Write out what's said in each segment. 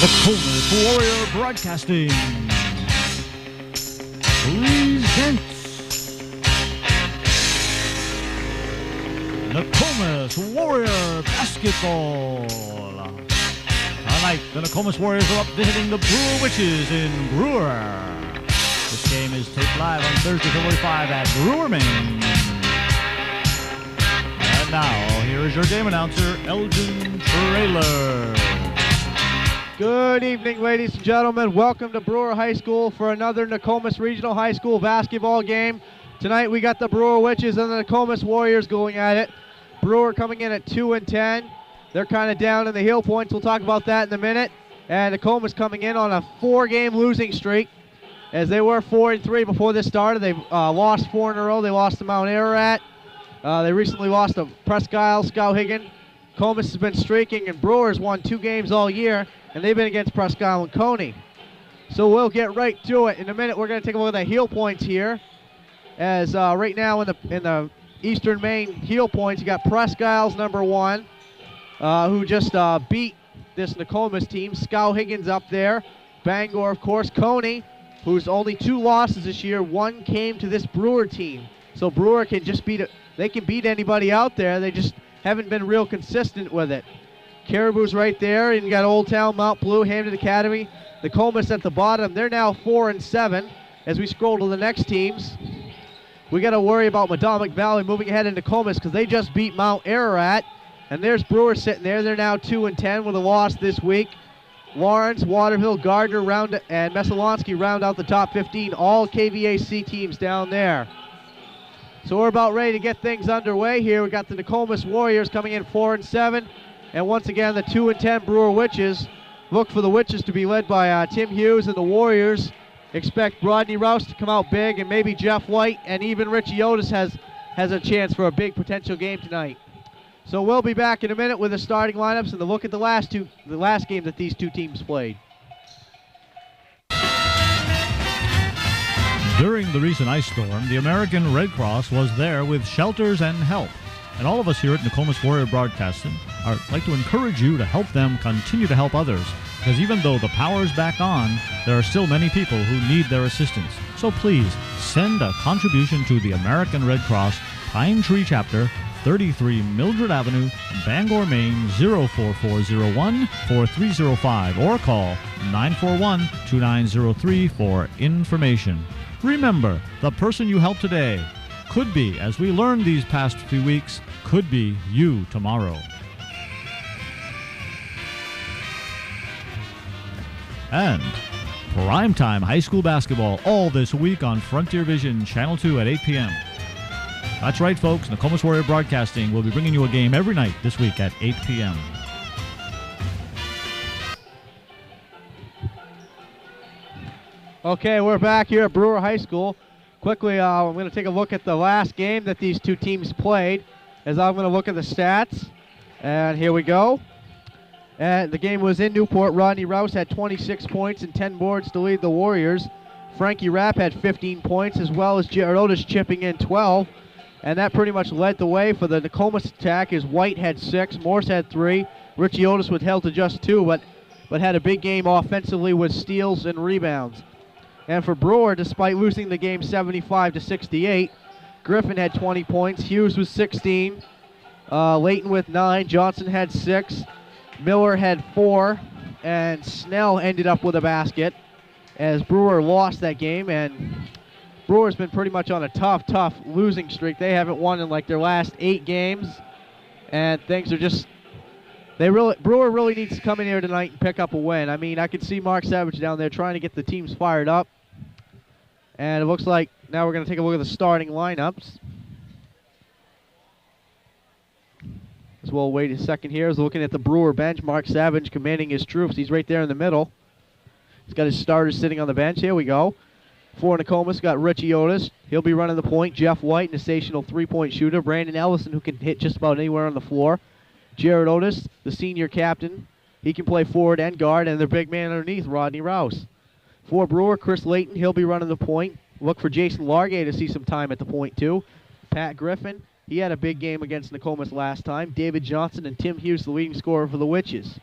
Nokomis Warrior Broadcasting presents Nokomis Warrior Basketball. Tonight, the Nokomis Warriors are up visiting the Brewer Witches in Brewer. This game is taped live on Thursday, February 5 at Brewer, Maine. And now, here is your game announcer, Elgin Trailer. Good evening, ladies and gentlemen. Welcome to Brewer High School for another Nokomis Regional High School basketball game. Tonight we got the Brewer Witches and the Nokomis Warriors going at it. Brewer coming in at 2-10. They're kind of down in the heel points. We'll talk about that in a minute. And Nokomis coming in on a 4-game losing streak, as they were 4-3 before this started. They've lost 4 in a row. They lost to Mount Ararat. They recently lost to Presque Isle, Skowhegan. Nokomis has been streaking, and Brewers won 2 games all year, and they've been against Presque Isle and Coney. So we'll get right to it. In a minute, we're going to take a look at the heel points here. As right now in the Eastern Maine heel points, you got Presque Isle's number 1, who just beat this Nokomis team. Skowhegan's up there. Bangor, of course. Coney, who's only 2 losses this year. 1 came to this Brewer team. So Brewer can just beat it. They can beat anybody out there. They just haven't been real consistent with it. Caribou's right there, and you got Old Town, Mount Blue, Hampton Academy. Nokomis at the bottom. They're now 4-7. As we scroll to the next teams, we got to worry about Madomic Valley moving ahead into Nokomis because they just beat Mount Ararat. And there's Brewer sitting there. They're now 2-10 with a loss this week. Lawrence, Waterville, Gardner, and Messalonsky round out the top 15. All KVAC teams down there. So we're about ready to get things underway here. We got the Nokomis Warriors coming in 4-7. And once again, the 2-10 Brewer Witches. Look for the Witches to be led by Tim Hughes, and the Warriors expect Rodney Rouse to come out big, and maybe Jeff White, and even Richie Otis has a chance for a big potential game tonight. So we'll be back in a minute with the starting lineups and the look at the last game that these two teams played. During the recent ice storm, the American Red Cross was there with shelters and help. And all of us here at Nokomis Warrior Broadcasting like to encourage you to help them continue to help others, because even though the power's back on, there are still many people who need their assistance. So please, send a contribution to the American Red Cross, Pine Tree Chapter, 33 Mildred Avenue, Bangor, Maine, 04401-4305, or call 941-2903 for information. Remember, the person you help today could be, as we learned these past few weeks, could be you tomorrow. And primetime high school basketball all this week on Frontier Vision Channel 2 at 8 p.m. That's right, folks. Nokomis Warrior Broadcasting will be bringing you a game every night this week at 8 p.m. Okay, we're back here at Brewer High School. Quickly, I'm going to take a look at the last game that these two teams played, as I'm going to look at the stats. And here we go. And the game was in Newport. Rodney Rouse had 26 points and 10 boards to lead the Warriors. Frankie Rapp had 15 points, as well as Jared Otis chipping in 12. And that pretty much led the way for the Nokomis attack, as White had 6, Morse had 3. Richie Otis was held to just 2, but had a big game offensively with steals and rebounds. And for Brewer, despite losing the game 75-68, Griffin had 20 points, Hughes was 16, Layton with 9, Johnson had 6, Miller had 4, and Snell ended up with a basket as Brewer lost that game. And Brewer's been pretty much on a tough losing streak. They haven't won in like their last 8 games, and things are just, Brewer really needs to come in here tonight and pick up a win. I mean, I can see Mark Savage down there trying to get the teams fired up. And it looks like now we're going to take a look at the starting lineups. As we'll wait a second here. As looking at the Brewer bench, Mark Savage commanding his troops. He's right there in the middle. He's got his starters sitting on the bench. Here we go. For Nokomis, got Richie Otis. He'll be running the point. Jeff White, an sensational 3-point shooter. Brandon Ellison, who can hit just about anywhere on the floor. Jared Otis, the senior captain. He can play forward and guard, and their big man underneath, Rodney Rouse. For Brewer, Chris Layton, he'll be running the point. Look for Jason Largay to see some time at the point, too. Pat Griffin, he had a big game against Nokomis last time. David Johnson and Tim Hughes, the leading scorer for the Witches.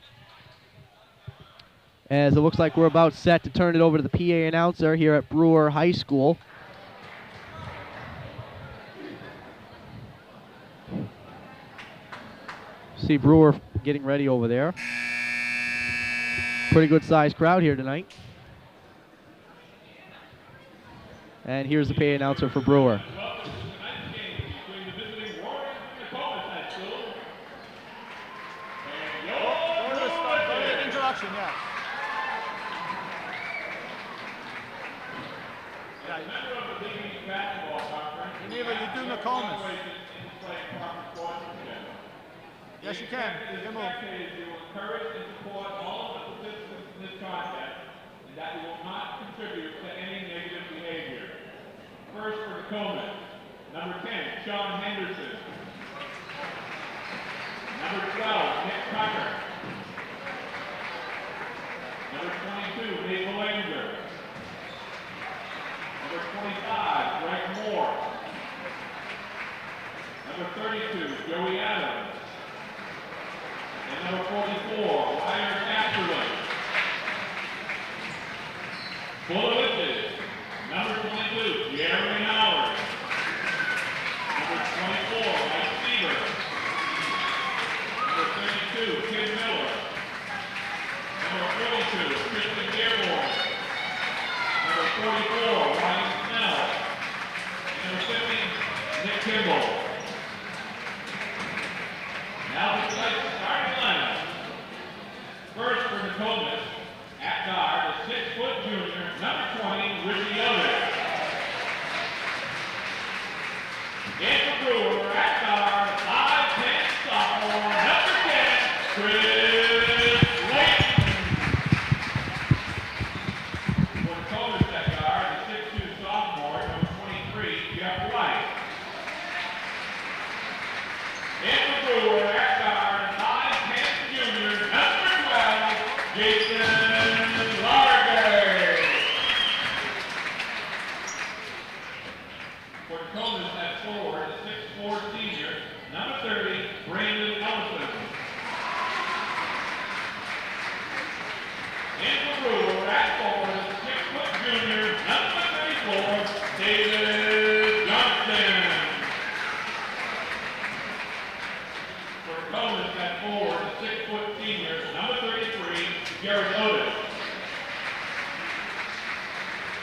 as it looks like we're about set to turn it over to the PA announcer here at Brewer High School. See Brewer getting ready over there. Pretty good sized crowd here tonight. And here's the PA announcer for Brewer. You do Nokomis. Yes, you can. You can move. You will encourage and support all of the participants in this contest, and that you will not contribute to any negative behavior. First for Nokomis, number 10, Sean Henderson. Number 12, Nick Tucker. Number 22, Nate Belanger. Number 25, Greg Moore. Number 32, Joey Adams. And number 44, Ryan Asherwood. Full of witches, number 22, Jeremy Howard. Number 24, Mike Seaver. Number 32, Kim Miller. Number 42, Kristen Dearborn. Number 44, Ryan Snell. And number 50, Nick Kimball. Now the starting lineup. First for Nokomis, at guard, the 6-foot junior, number 20, Richie Yoder. And for Brewer, at guard, 5'10" sophomore, number 10, Chris Layton. For Nokomis, at guard, the 6'2" sophomore, number 23, Jeff White. And for Brewer, at guard, 5'10" junior, number 12, Jason Largay. For Nokomis at forward, the 6'4" senior, number 30, Brandon Ellison. And for Brewer, at forward, the 6-foot junior, number 34, David Johnson. For Nokomis at forward, the 6-foot senior, number 33, Jared Otis.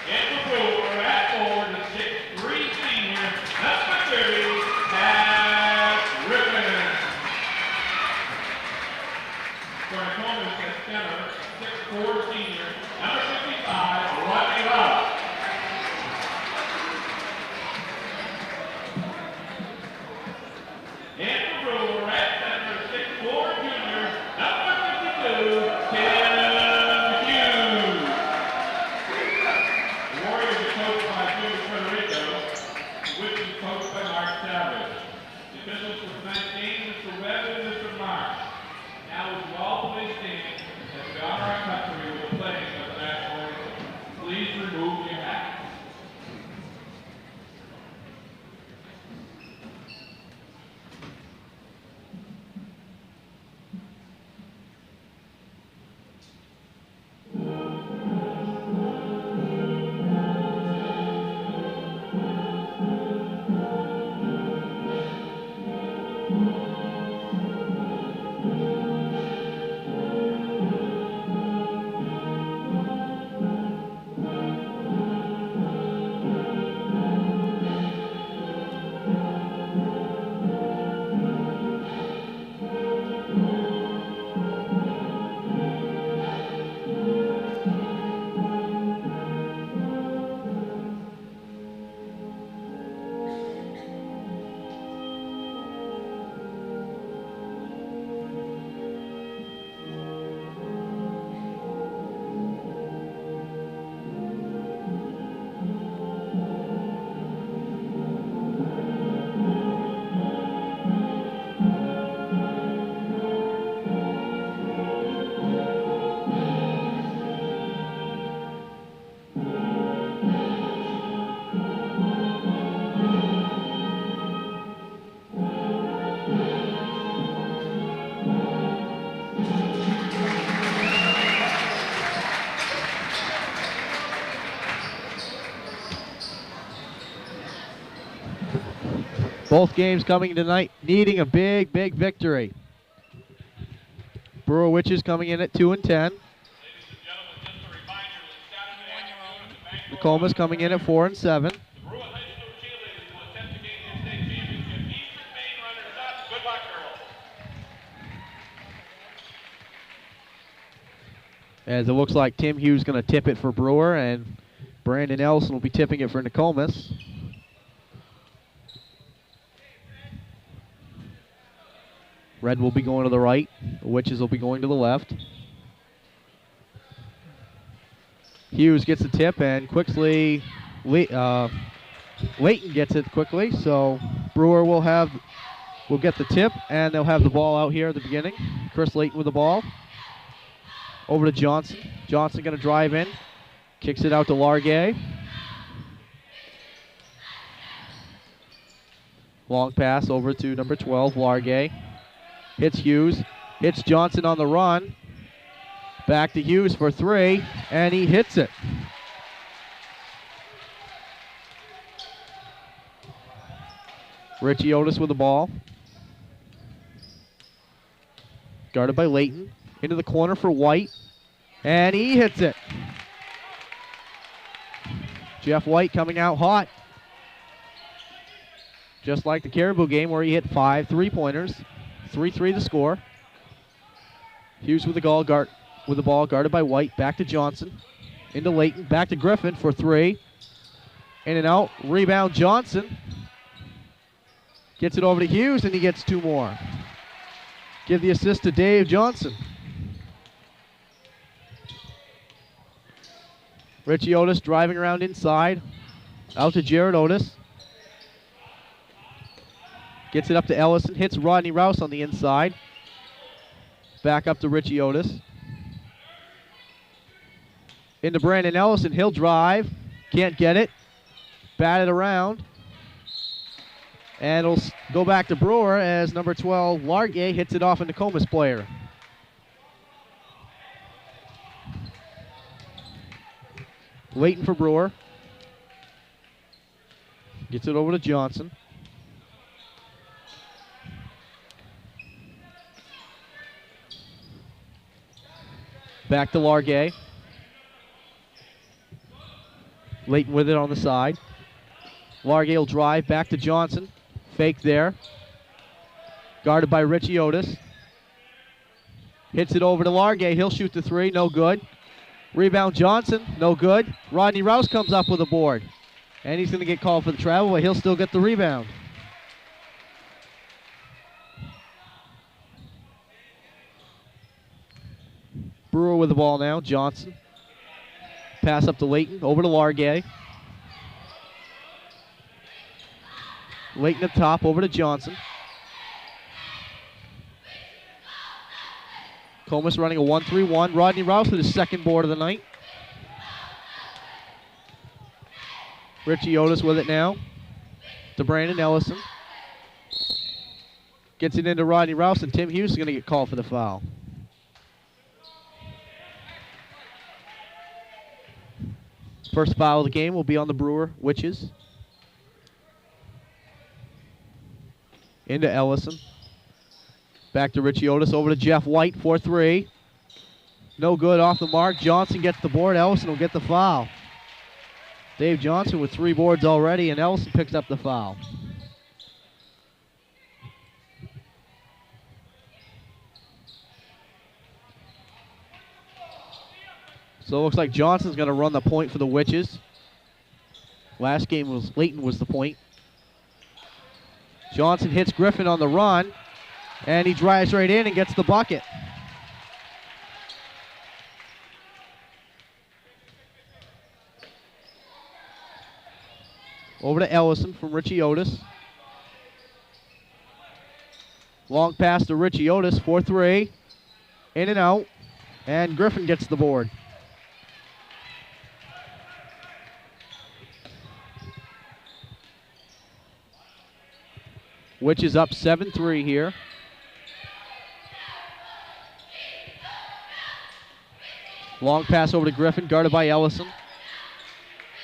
And for Brewer, at forward, the 6'3" senior, number 30, Pat Rippon. For Nokomis at center, 6'4" senior, number 55, Rodney Huff. And for Brewer, at center, 6'4" junior, number 52, Tim Hughes. Both games coming tonight needing a big, big victory. Brewer Witches coming in at 2-10. Nokomis coming in at 4-7. As it looks like Tim Hughes going to tip it for Brewer, and Brandon Ellison will be tipping it for Nokomis. Red will be going to the right. The Witches will be going to the left. Hughes gets the tip, and quickly Leighton gets it quickly. So Brewer will get the tip, and they'll have the ball out here at the beginning. Chris Leighton with the ball. Over to Johnson. Johnson going to drive in. Kicks it out to Largay. Long pass over to number 12, Largay. Hits Hughes. Hits Johnson on the run. Back to Hughes for 3, and he hits it. Richie Otis with the ball. Guarded by Leighton. Into the corner for White, and he hits it. Jeff White coming out hot. Just like the Caribou game where he hit 5 3-pointers. 3-3 the score. Hughes with the ball, guarded by White. Back to Johnson. Into Leighton. Back to Griffin for 3. In and out. Rebound Johnson. Gets it over to Hughes, and he gets 2 more. Give the assist to Dave Johnson. Richie Otis driving around inside. Out to Jared Otis. Gets it up to Ellison. Hits Rodney Rouse on the inside. Back up to Richie Otis. Into Brandon Ellison. He'll drive. Can't get it. Bat it around. And it'll go back to Brewer as number 12, Largay, hits it off a Nokomis player. Leighton for Brewer. Gets it over to Johnson. Back to Largay. Leighton with it on the side. Largay will drive back to Johnson. Fake there. Guarded by Richie Otis. Hits it over to Largay. He'll shoot the 3. No good. Rebound Johnson. No good. Rodney Rouse comes up with a board. And he's going to get called for the travel, but he'll still get the rebound. Brewer with the ball now. Johnson. Pass up to Leighton. Over to Largay. Leighton up top. Over to Johnson. Nokomis running a 1-3-1. Rodney Rouse with his second board of the night. Richie Otis with it now. To Brandon Ellison. Gets it into Rodney Rouse, and Tim Hughes is going to get called for the foul. First foul of the game will be on the Brewer Witches. Into Ellison. Back to Richie Otis, over to Jeff White, 4-3. No good, off the mark. Johnson gets the board. Ellison will get the foul. Dave Johnson with 3 boards already, and Ellison picks up the foul. So it looks like Johnson's going to run the point for the Witches. Last game was Leighton was the point. Johnson hits Griffin on the run, and he drives right in and gets the bucket. Over to Ellison from Richie Otis. Long pass to Richie Otis, 4-3. In and out, and Griffin gets the board. Which is up 7-3 here. Long pass over to Griffin, guarded by Ellison.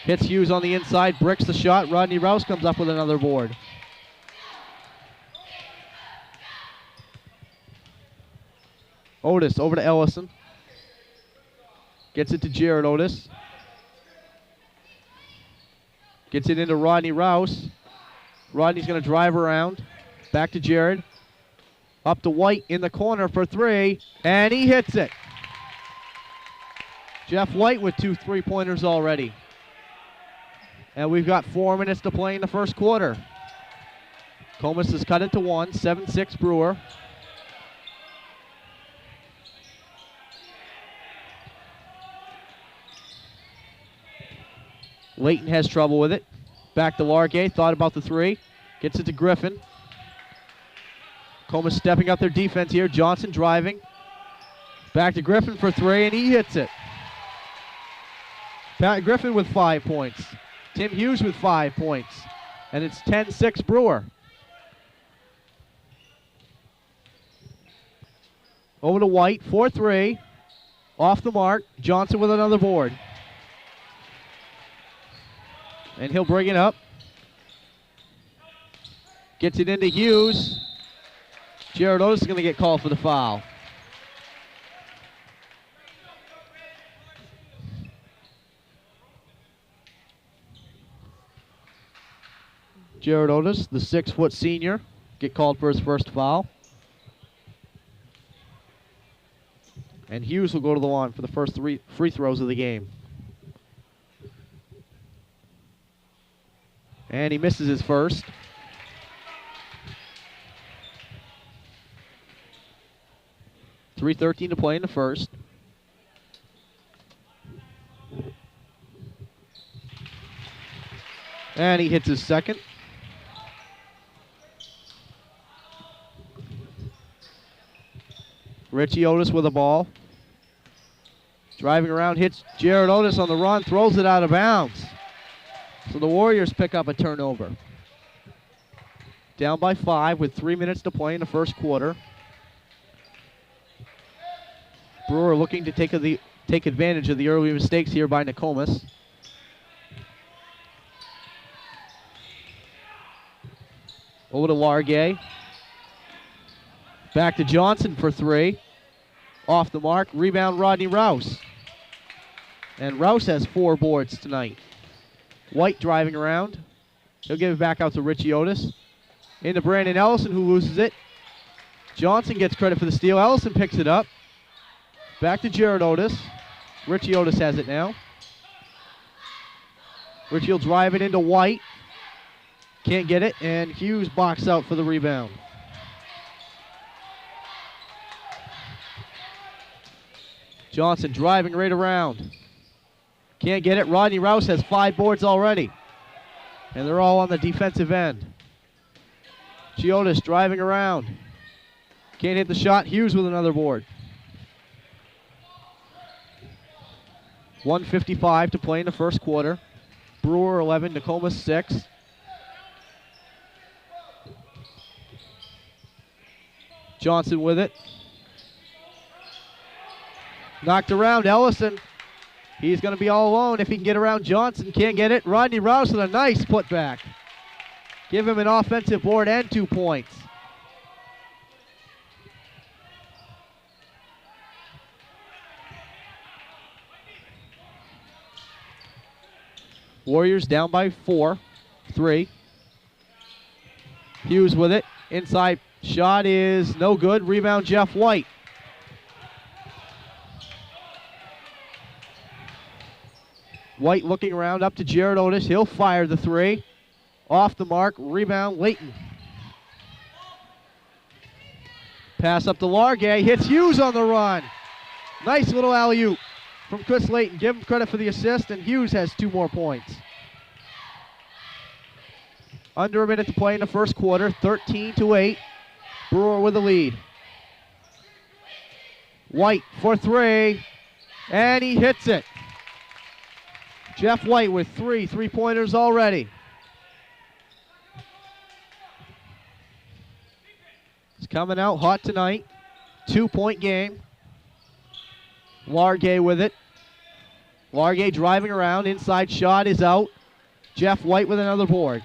Hits Hughes on the inside, bricks the shot. Rodney Rouse comes up with another board. Otis over to Ellison. Gets it to Jared Otis. Gets it into Rodney Rouse. Rodney's going to drive around. Back to Jared. Up to White in the corner for three. And he hits it. Jeff White with 2 3-pointers already. And we've got 4 minutes to play in the first quarter. Nokomis has cut it to 1. 7-6 Brewer. Layton has trouble with it. Back to Largay. Thought about the three. Gets it to Griffin. Nokomis stepping up their defense here. Johnson driving. Back to Griffin for three, and he hits it. Pat Griffin with 5 points. Tim Hughes with 5 points. And it's 10-6 Brewer. Over to White. 4-3. Off the mark. Johnson with another board. And he'll bring it up. Gets it into Hughes. Jared Otis is going to get called for the foul. Jared Otis, the 6-foot senior, get called for his first foul. And Hughes will go to the line for the first 3 free throws of the game. And he misses his first. .3:13 to play in the first. And he hits his second. Richie Otis with the ball. Driving around, hits Jared Otis on the run, throws it out of bounds. So the Warriors pick up a turnover. Down by 5 with 3 minutes to play in the first quarter. Brewer looking to take advantage of the early mistakes here by Nokomis. Over to Largay. Back to Johnson for three. Off the mark. Rebound Rodney Rouse. And Rouse has 4 boards tonight. White driving around. He'll give it back out to Richie Otis. Into Brandon Ellison, who loses it. Johnson gets credit for the steal. Ellison picks it up. Back to Jared Otis. Richie Otis has it now. Richie will drive it into White. Can't get it, and Hughes boxed out for the rebound. Johnson driving right around. Can't get it. Rodney Rouse has 5 boards already. And they're all on the defensive end. Chiotis driving around. Can't hit the shot. Hughes with another board. 1:55 to play in the first quarter. Brewer 11, Nokomis 6. Johnson with it. Knocked around Ellison. He's going to be all alone if he can get around Johnson. Can't get it. Rodney Rouse with a nice putback. Give him an offensive board and 2 points. Warriors down by 4, 3. Hughes with it. Inside shot is no good. Rebound Jeff White. White looking around up to Jared Otis. He'll fire the 3. Off the mark. Rebound Layton. Pass up to Largay. Hits Hughes on the run. Nice little alley-oop from Chris Layton. Give him credit for the assist, and Hughes has 2 more points. Under a minute to play in the first quarter. 13-8. Brewer with the lead. White for 3. And he hits it. Jeff White with 3 3-pointers already. He's coming out hot tonight. 2-point game. Largay with it. Largay driving around. Inside shot is out. Jeff White with another board.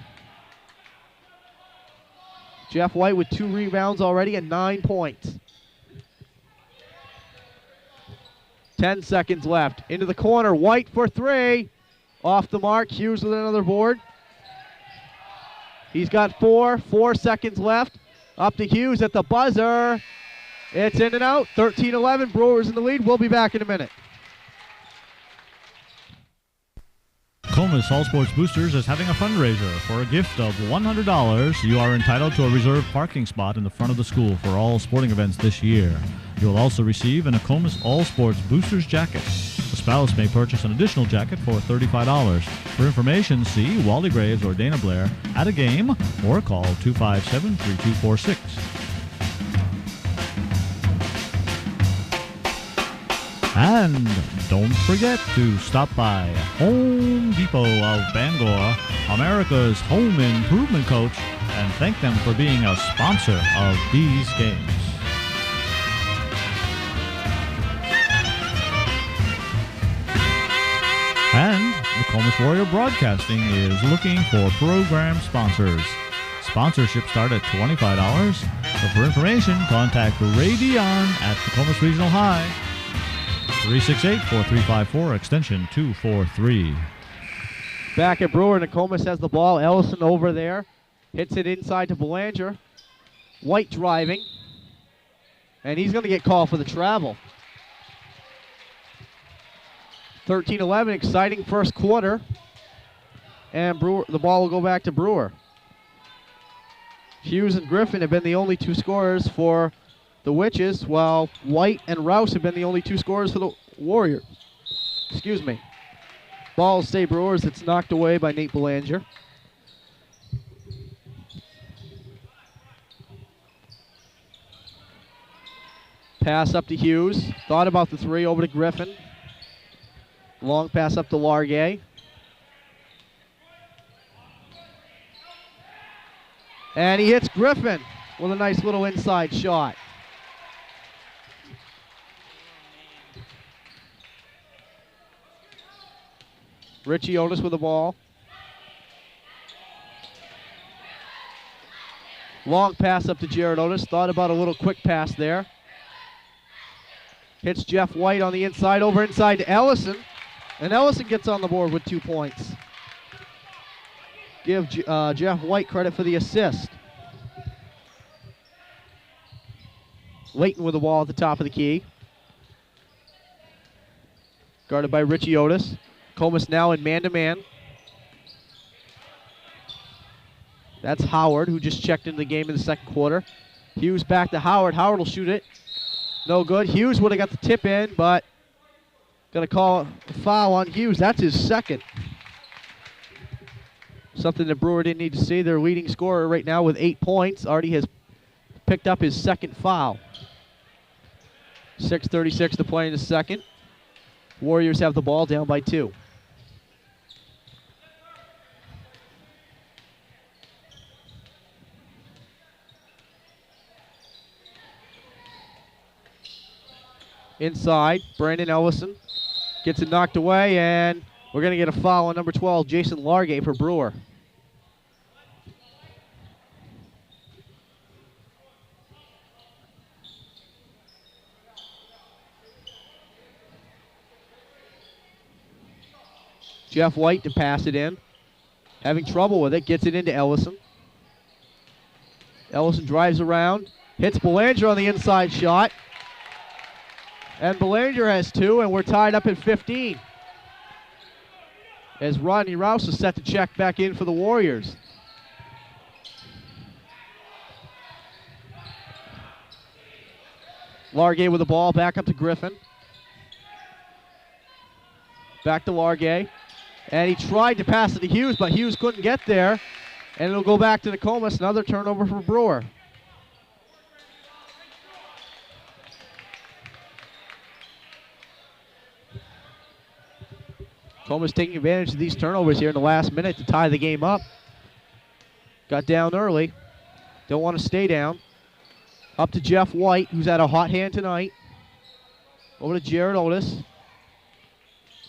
Jeff White with 2 rebounds already and 9 points. 10 seconds left. Into the corner, White for three. Off the mark, Hughes with another board. He's got 4 seconds left. Up to Hughes at the buzzer. It's in and out, 13-11, Brewers in the lead. We'll be back in a minute. Nokomis All Sports Boosters is having a fundraiser. For a gift of $100, you are entitled to a reserved parking spot in the front of the school for all sporting events this year. You will also receive a Nokomis All Sports Boosters jacket. A spouse may purchase an additional jacket for $35. For information, see Wally Graves or Dana Blair at a game or call 257-3246. And don't forget to stop by Home Depot of Bangor, America's home improvement coach, and thank them for being a sponsor of these games. And Nokomis Warrior Broadcasting is looking for program sponsors. Sponsorships start at $25. So for information, contact Ray Dion at Nokomis Regional High. 368-4354, extension 243. Back at Brewer, Nokomis has the ball. Ellison over there. Hits it inside to Belanger. White driving. And he's going to get called for the travel. 13-11, exciting first quarter. And Brewer, the ball will go back to Brewer. Hughes and Griffin have been the only two scorers for the Witches, while White and Rouse have been the only two scorers for the Warriors. Excuse me. Ball will stay Brewers. It's knocked away by Nate Belanger. Pass up to Hughes. Thought about the three, over to Griffin. Long pass up to Largay. And he hits Griffin with a nice little inside shot. Richie Otis with the ball. Long pass up to Jared Otis. Thought about a little quick pass there. Hits Jeff White on the inside, over inside to Ellison. And Ellison gets on the board with 2 points. Give Jeff White credit for the assist. Layton with the ball at the top of the key. Guarded by Richie Otis. Nokomis now in man-to-man. That's Howard, who just checked into the game in the second quarter. Hughes back to Howard. Howard will shoot it. No good. Hughes would have got the tip in, but going to call a foul on Hughes. That's his second. Something that Brewer didn't need to see. Their leading scorer right now with 8 points already has picked up his second foul. 6:36 to play in the second. Warriors have the ball, down by 2. Inside, Brandon Ellison gets it knocked away, and we're going to get a foul on number 12, Jason Largay, for Brewer. Jeff White to pass it in. Having trouble with it, gets it into Ellison. Ellison drives around, hits Belanger on the inside shot. And Belanger has 2, and we're tied up at 15. As Rodney Rouse is set to check back in for the Warriors. Largay with the ball, back up to Griffin. Back to Largay. And he tried to pass it to Hughes, but Hughes couldn't get there. And it'll go back to Nokomis. Another turnover for Brewer. Nokomis taking advantage of these turnovers here in the last minute to tie the game up. Got down early. Don't want to stay down. Up to Jeff White, who's had a hot hand tonight. Over to Jared Otis.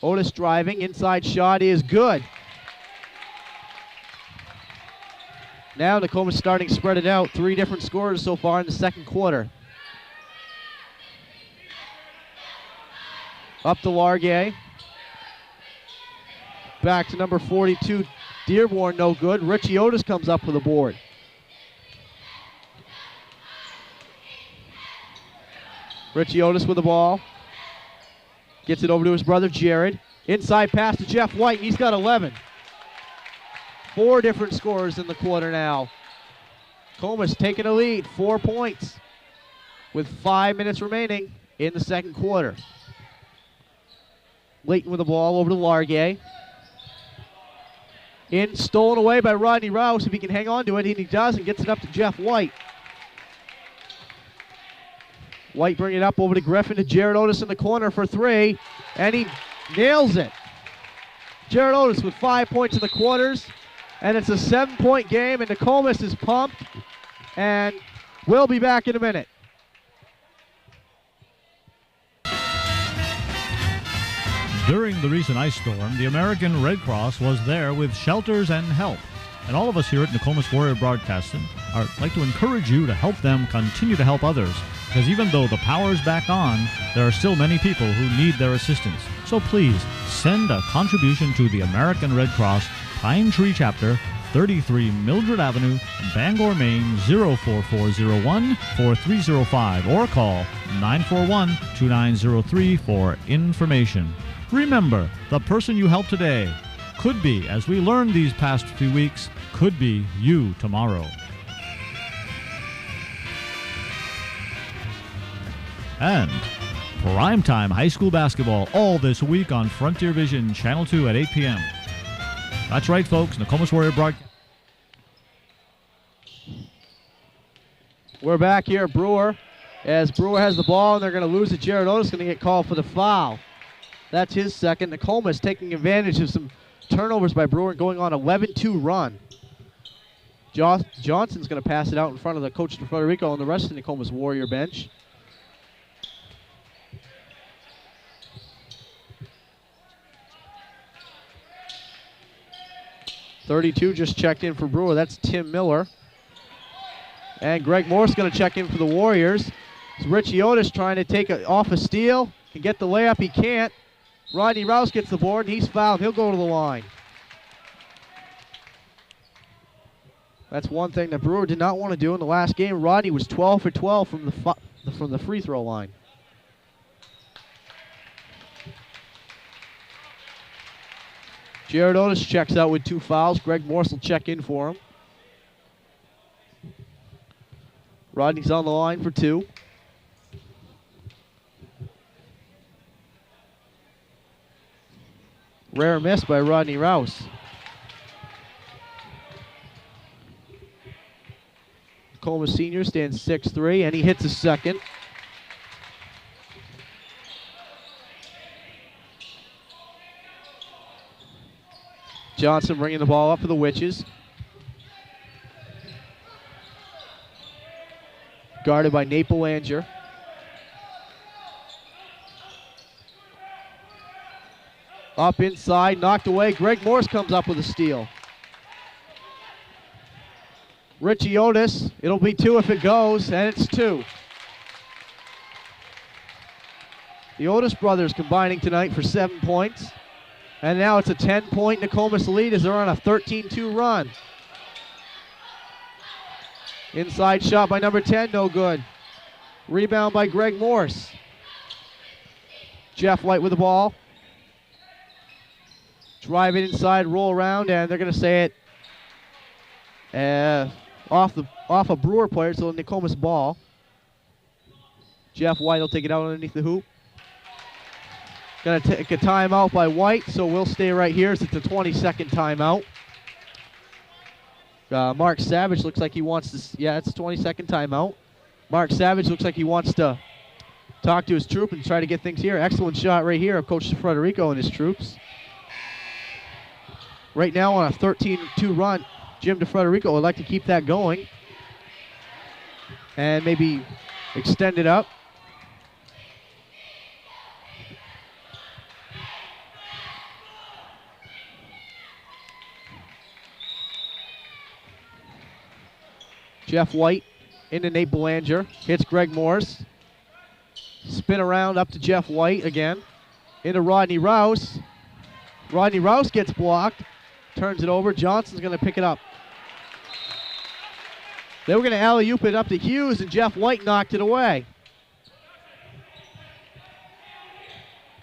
Otis driving, inside shot is good. Now Nokomis starting to spread it out. 3 different scorers so far in the second quarter. Up to Largay. Back to number 42, Dearborn, no good. Richie Otis comes up with the board. Richie Otis with the ball. Gets it over to his brother Jared. Inside pass to Jeff White. He's got 11. 4 different scorers in the quarter now. Nokomis taking a lead, 4 points, with 5 minutes remaining in the second quarter. Layton with the ball over to Largay. Stolen away by Rodney Rouse. If he can hang on to it, and he does, and gets it up to Jeff White. White bringing it up over to Griffin, to Jared Otis in the corner for 3, and he nails it. Jared Otis with 5 points in the quarters, and it's a 7-point game, and Nokomis is pumped, and we'll be back in a minute. During the recent ice storm, the American Red Cross was there with shelters and help. And all of us here at Nokomis Warrior Broadcasting like to encourage you to help them continue to help others. Because even though the power is back on, there are still many people who need their assistance. So please, send a contribution to the American Red Cross, Pine Tree Chapter, 33 Mildred Avenue, Bangor, Maine, 04401 4305, or call 941-2903 for information. Remember, the person you help today could be, as we learned these past few weeks, could be you tomorrow. And primetime high school basketball all this week on Frontier Vision, Channel 2 at 8 p.m. That's right, folks. Nokomis Warrior Broadcast. We're back here at Brewer, as Brewer has the ball, and they're going to lose it. Jared Otis going to get called for the foul. That's his second. Nokomis taking advantage of some turnovers by Brewer, going on 11-2 run. Johnson's going to pass it out in front of the coach de Federico and the rest of the Nokomis Warrior bench. .32 just checked in for Brewer. That's Tim Miller. And Greg Morse going to check in for the Warriors. It's Richie Otis trying to take off a steal. Can get the layup. He can't. Rodney Rouse gets the board, and he's fouled. He'll go to the line. That's one thing that Brewer did not want to do in the last game. Rodney was 12 for 12 from the free throw line. Jared Otis checks out with 2 fouls. Greg Morse will check in for him. Rodney's on the line for 2. Rare miss by Rodney Rouse. Nokomis Senior stands 6'3", and he hits a second. Johnson bringing the ball up for the Witches. Guarded by Nate Belanger. Up inside, knocked away. Greg Morse comes up with a steal. Richie Otis, it'll be 2 if it goes, and it's 2. The Otis brothers combining tonight for 7 points. And now it's a 10-point Nokomis lead as they're on a 13-2 run. Inside shot by number 10, no good. Rebound by Greg Morse. Jeff White with the ball. Drive it inside, roll around, and they're going to say it off a Brewer player, so a Nokomis ball. Jeff White will take it out underneath the hoop. Going to take a timeout by White, so we'll stay right here. So it's a 20-second timeout. Mark Savage looks like he wants to. Yeah, it's a 20-second timeout. Mark Savage looks like he wants to talk to his troop and try to get things here. Excellent shot right here of Coach Federico and his troops. Right now on a 13-2 run, Jim DeFrederico would like to keep that going and maybe extend it up. Jeff White into Nate Belanger. Hits Greg Morse. Spin around up to Jeff White again. Into Rodney Rouse. Rodney Rouse gets blocked. Turns it over. Johnson's going to pick it up. They were going to alley-oop it up to Hughes, and Jeff White knocked it away.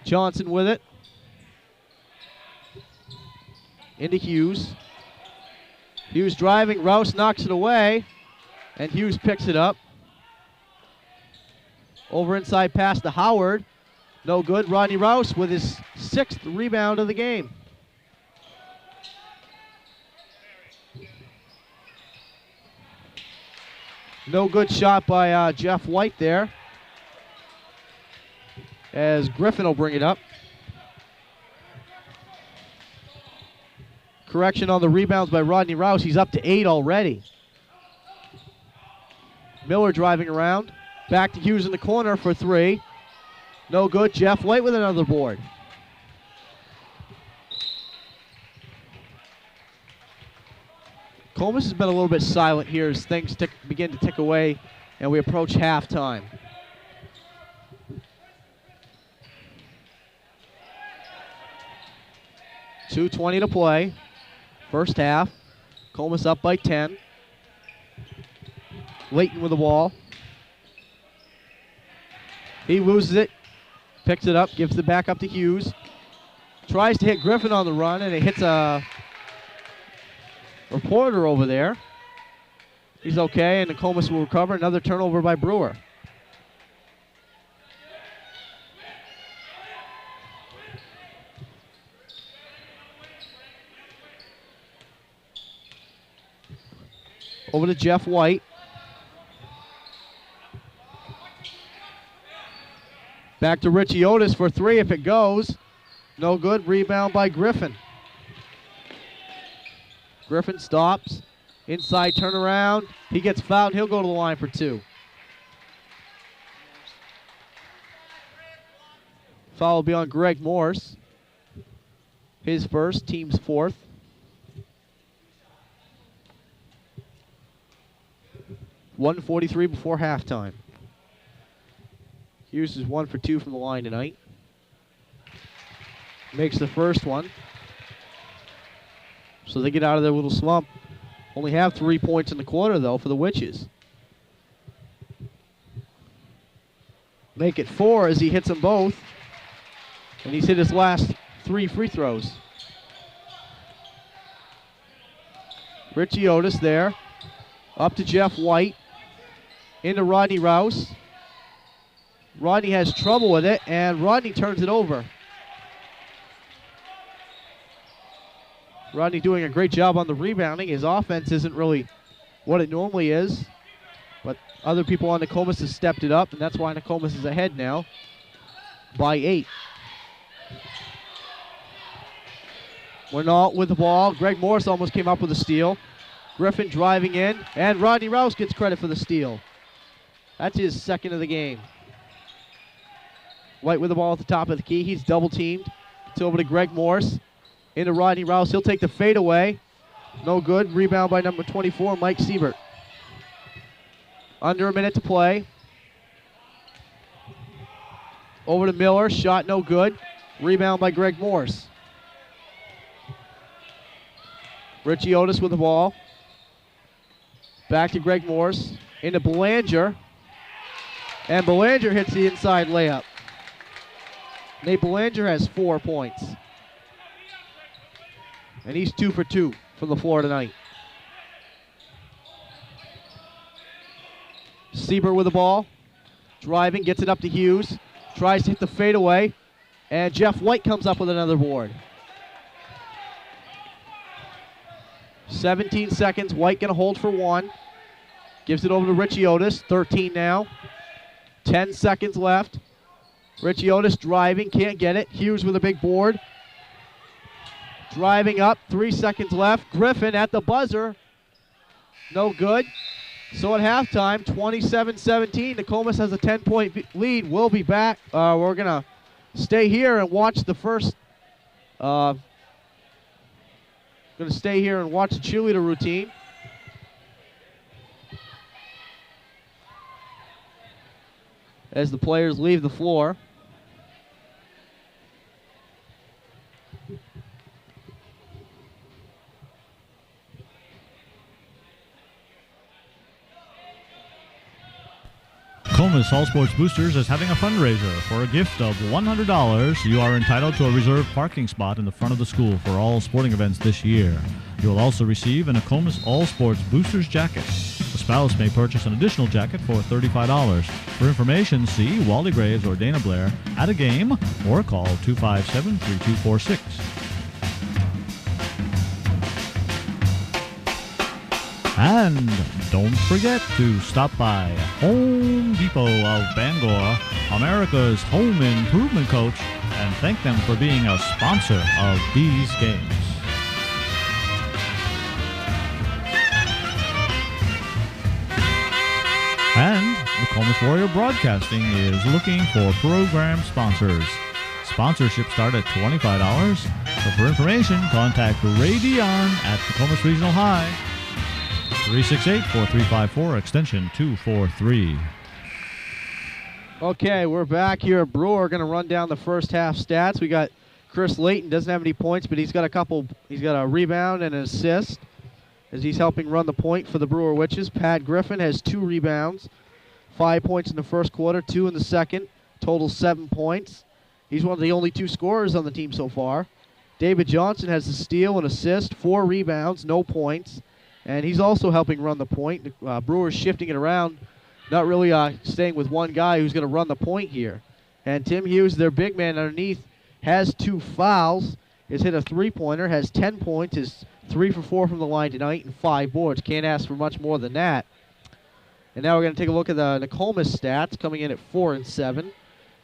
Johnson with it. Into Hughes. Hughes driving. Rouse knocks it away, and Hughes picks it up. Over inside pass to Howard. No good. Rodney Rouse with his 6th rebound of the game. No good shot by Jeff White there. As Griffin will bring it up. Correction on the rebounds by Rodney Rouse. He's up to 8 already. Miller driving around. Back to Hughes in the corner for 3. No good. Jeff White with another board. Nokomis has been a little bit silent here as things begin to tick away and we approach halftime. .2:20 to play. First half. Nokomis up by 10. Layton with the ball. He loses it. Picks it up. Gives it back up to Hughes. Tries to hit Griffin on the run, and it hits a reporter over there. He's okay, and Nokomis will recover. Another turnover by Brewer. Over to Jeff White. Back to Richie Otis for 3 if it goes. No good. Rebound by Griffin. Griffin stops. Inside turnaround. He gets fouled. He'll go to the line for 2. Foul will be on Greg Morse. His first, team's 4th. .143 before halftime. Hughes is 1 for 2 from the line tonight. Makes the first one. So they get out of their little slump. Only have 3 points in the quarter, though, for the Witches. Make it 4 as he hits them both. And he's hit his last 3 free throws. Richie Otis there. Up to Jeff White. Into Rodney Rouse. Rodney has trouble with it, and Rodney turns it over. Rodney doing a great job on the rebounding. His offense isn't really what it normally is, but other people on Nokomis have stepped it up, and that's why Nokomis is ahead now by 8. Winnault with the ball. Greg Morris almost came up with a steal. Griffin driving in, and Rodney Rouse gets credit for the steal. That's his 2nd of the game. White with the ball at the top of the key. He's double teamed. It's over to Greg Morse. Into Rodney Rouse. He'll take the fadeaway. No good. Rebound by number 24, Mike Siebert. Under a minute to play. Over to Miller. Shot no good. Rebound by Greg Morse. Richie Otis with the ball. Back to Greg Morse. Into Belanger. And Belanger hits the inside layup. Nate Belanger has 4 points. And he's 2 for 2 from the floor tonight. Siebert with the ball. Driving, gets it up to Hughes. Tries to hit the fadeaway. And Jeff White comes up with another board. 17 seconds. White going to hold for 1. Gives it over to Richie Otis. 13 now. 10 seconds left. Richie Otis driving, can't get it. Hughes with a big board. Driving up, 3 seconds left. Griffin at the buzzer. No good. So at halftime, 27-17. Nokomis has a 10-point lead. We'll be back. We're going to stay here and watch the first. Going to stay here and watch the cheerleader routine. As the players leave the floor. Nokomis All Sports Boosters is having a fundraiser for a gift of $100. You are entitled to a reserved parking spot in the front of the school for all sporting events this year. You will also receive a Nokomis All Sports Boosters jacket. The spouse may purchase an additional jacket for $35. For information, see Wally Graves or Dana Blair at a game or call 257-3246. And don't forget to stop by Home Depot of Bangor, America's home improvement coach, and thank them for being a sponsor of these games. And Nokomis Warrior Broadcasting is looking for program sponsors. Sponsorships start at $25. So for information, contact Ray Dion at Nokomis Regional High. 368-4354, extension 243. Okay, we're back here at Brewer. Going to run down the first half stats. We got Chris Layton, doesn't have any points, but he's got a rebound and an assist as he's helping run the point for the Brewer Witches. Pat Griffin has 2 rebounds, 5 points in the first quarter, 2 in the second, total 7 points. He's one of the only 2 scorers on the team so far. David Johnson has a steal and assist, 4 rebounds, no points. And he's also helping run the point. Brewer's shifting it around, not really staying with one guy who's going to run the point here. And Tim Hughes, their big man underneath, has 2 fouls, has hit a 3-pointer, has 10 points, is 3 for 4 from the line tonight, and 5 boards. Can't ask for much more than that. And now we're going to take a look at the Nokomis stats, coming in at 4 and 7.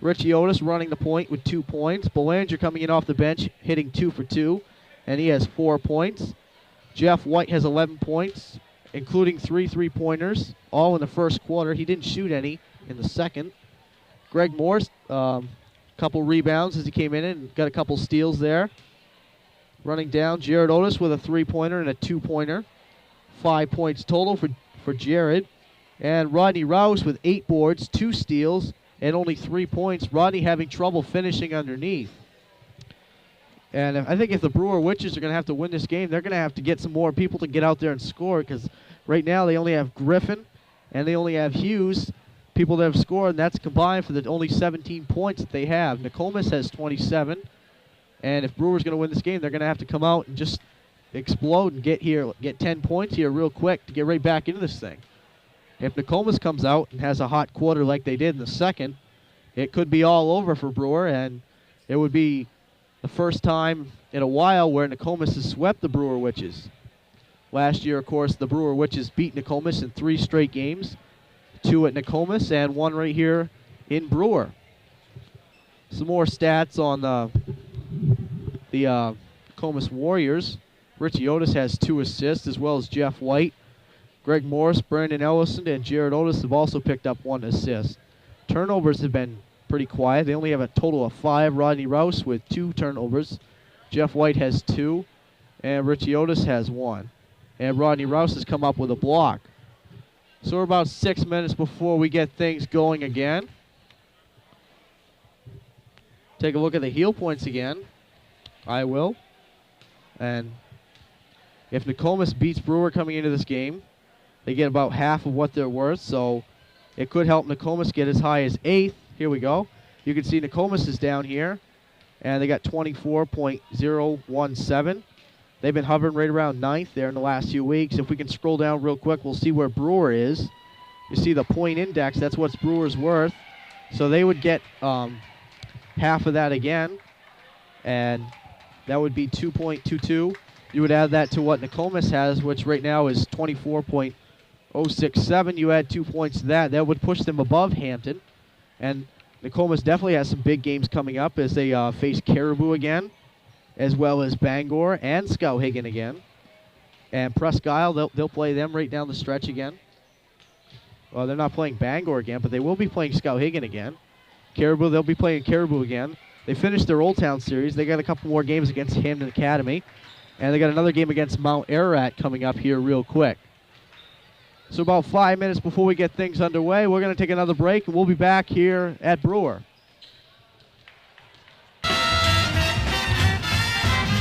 Richie Otis running the point with 2 points. Belanger coming in off the bench, hitting 2 for 2, and he has 4 points. Jeff White has 11 points, including 3 3-pointers, all in the first quarter. He didn't shoot any in the second. Greg Morse, couple rebounds as he came in and got a couple steals there. Running down, Jared Otis with a 3-pointer and a 2-pointer. 5 points total for Jared. And Rodney Rouse with 8 boards, 2 steals, and only 3 points. Rodney having trouble finishing underneath. And I think if the Brewer Witches are going to have to win this game, they're going to have to get some more people to get out there and score, because right now they only have Griffin and they only have Hughes, people that have scored, and that's combined for the only 17 points that they have. Nokomis has 27, and if Brewer's going to win this game, they're going to have to come out and just explode and get 10 points here real quick to get right back into this thing. If Nokomis comes out and has a hot quarter like they did in the second, it could be all over for Brewer, and it would be the first time in a while where Nokomis has swept the Brewer Witches. Last year, of course, the Brewer Witches beat Nokomis in 3 straight games, 2 at Nokomis and 1 right here in Brewer. Some more stats on the Nokomis Warriors. Richie Otis has 2 assists, as well as Jeff White. Greg Morris, Brandon Ellison, and Jared Otis have also picked up 1 assist. Turnovers have been pretty quiet. They only have a total of 5. Rodney Rouse with 2 turnovers. Jeff White has 2, and Richie Otis has 1. And Rodney Rouse has come up with a block. So we're about 6 minutes before we get things going again. Take a look at the heel points again. I will. And if Nokomis beats Brewer coming into this game, they get about half of what they're worth, so it could help Nokomis get as high as 8th. Here we go. You can see Nokomis is down here, and they got 24.017. They've been hovering right around 9th there in the last few weeks. If we can scroll down real quick, we'll see where Brewer is. You see the point index, that's what's Brewer's worth. So they would get half of that again, and that would be 2.22. You would add that to what Nokomis has, which right now is 24.067. You add 2 points to that. That would push them above Hampton. And Nokomis definitely has some big games coming up as they face Caribou again, as well as Bangor and Skowhegan again. And Presque Isle, they'll play them right down the stretch again. Well, they're not playing Bangor again, but they will be playing Skowhegan again. Caribou, they'll be playing Caribou again. They finished their Old Town series. They got a couple more games against Hampton Academy. And they got another game against Mount Ararat coming up here real quick. So about 5 minutes before we get things underway, we're going to take another break, and we'll be back here at Brewer.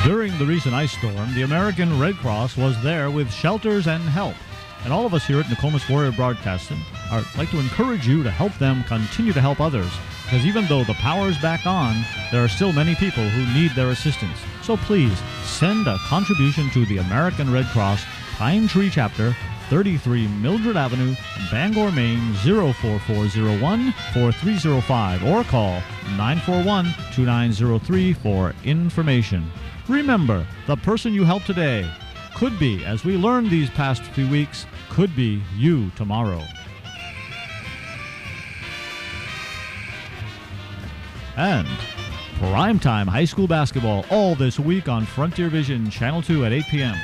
During the recent ice storm, the American Red Cross was there with shelters and help. And all of us here at Nokomis Warrior Broadcasting like to encourage you to help them continue to help others. Because even though the power is back on, there are still many people who need their assistance. So please, send a contribution to the American Red Cross Pine Tree Chapter, 33 Mildred Avenue, Bangor, Maine, 04401 4305, or call 941-2903 for information. Remember, the person you help today could be, as we learned these past few weeks, could be you tomorrow. And primetime high school basketball all this week on Frontier Vision Channel 2 at 8 p.m.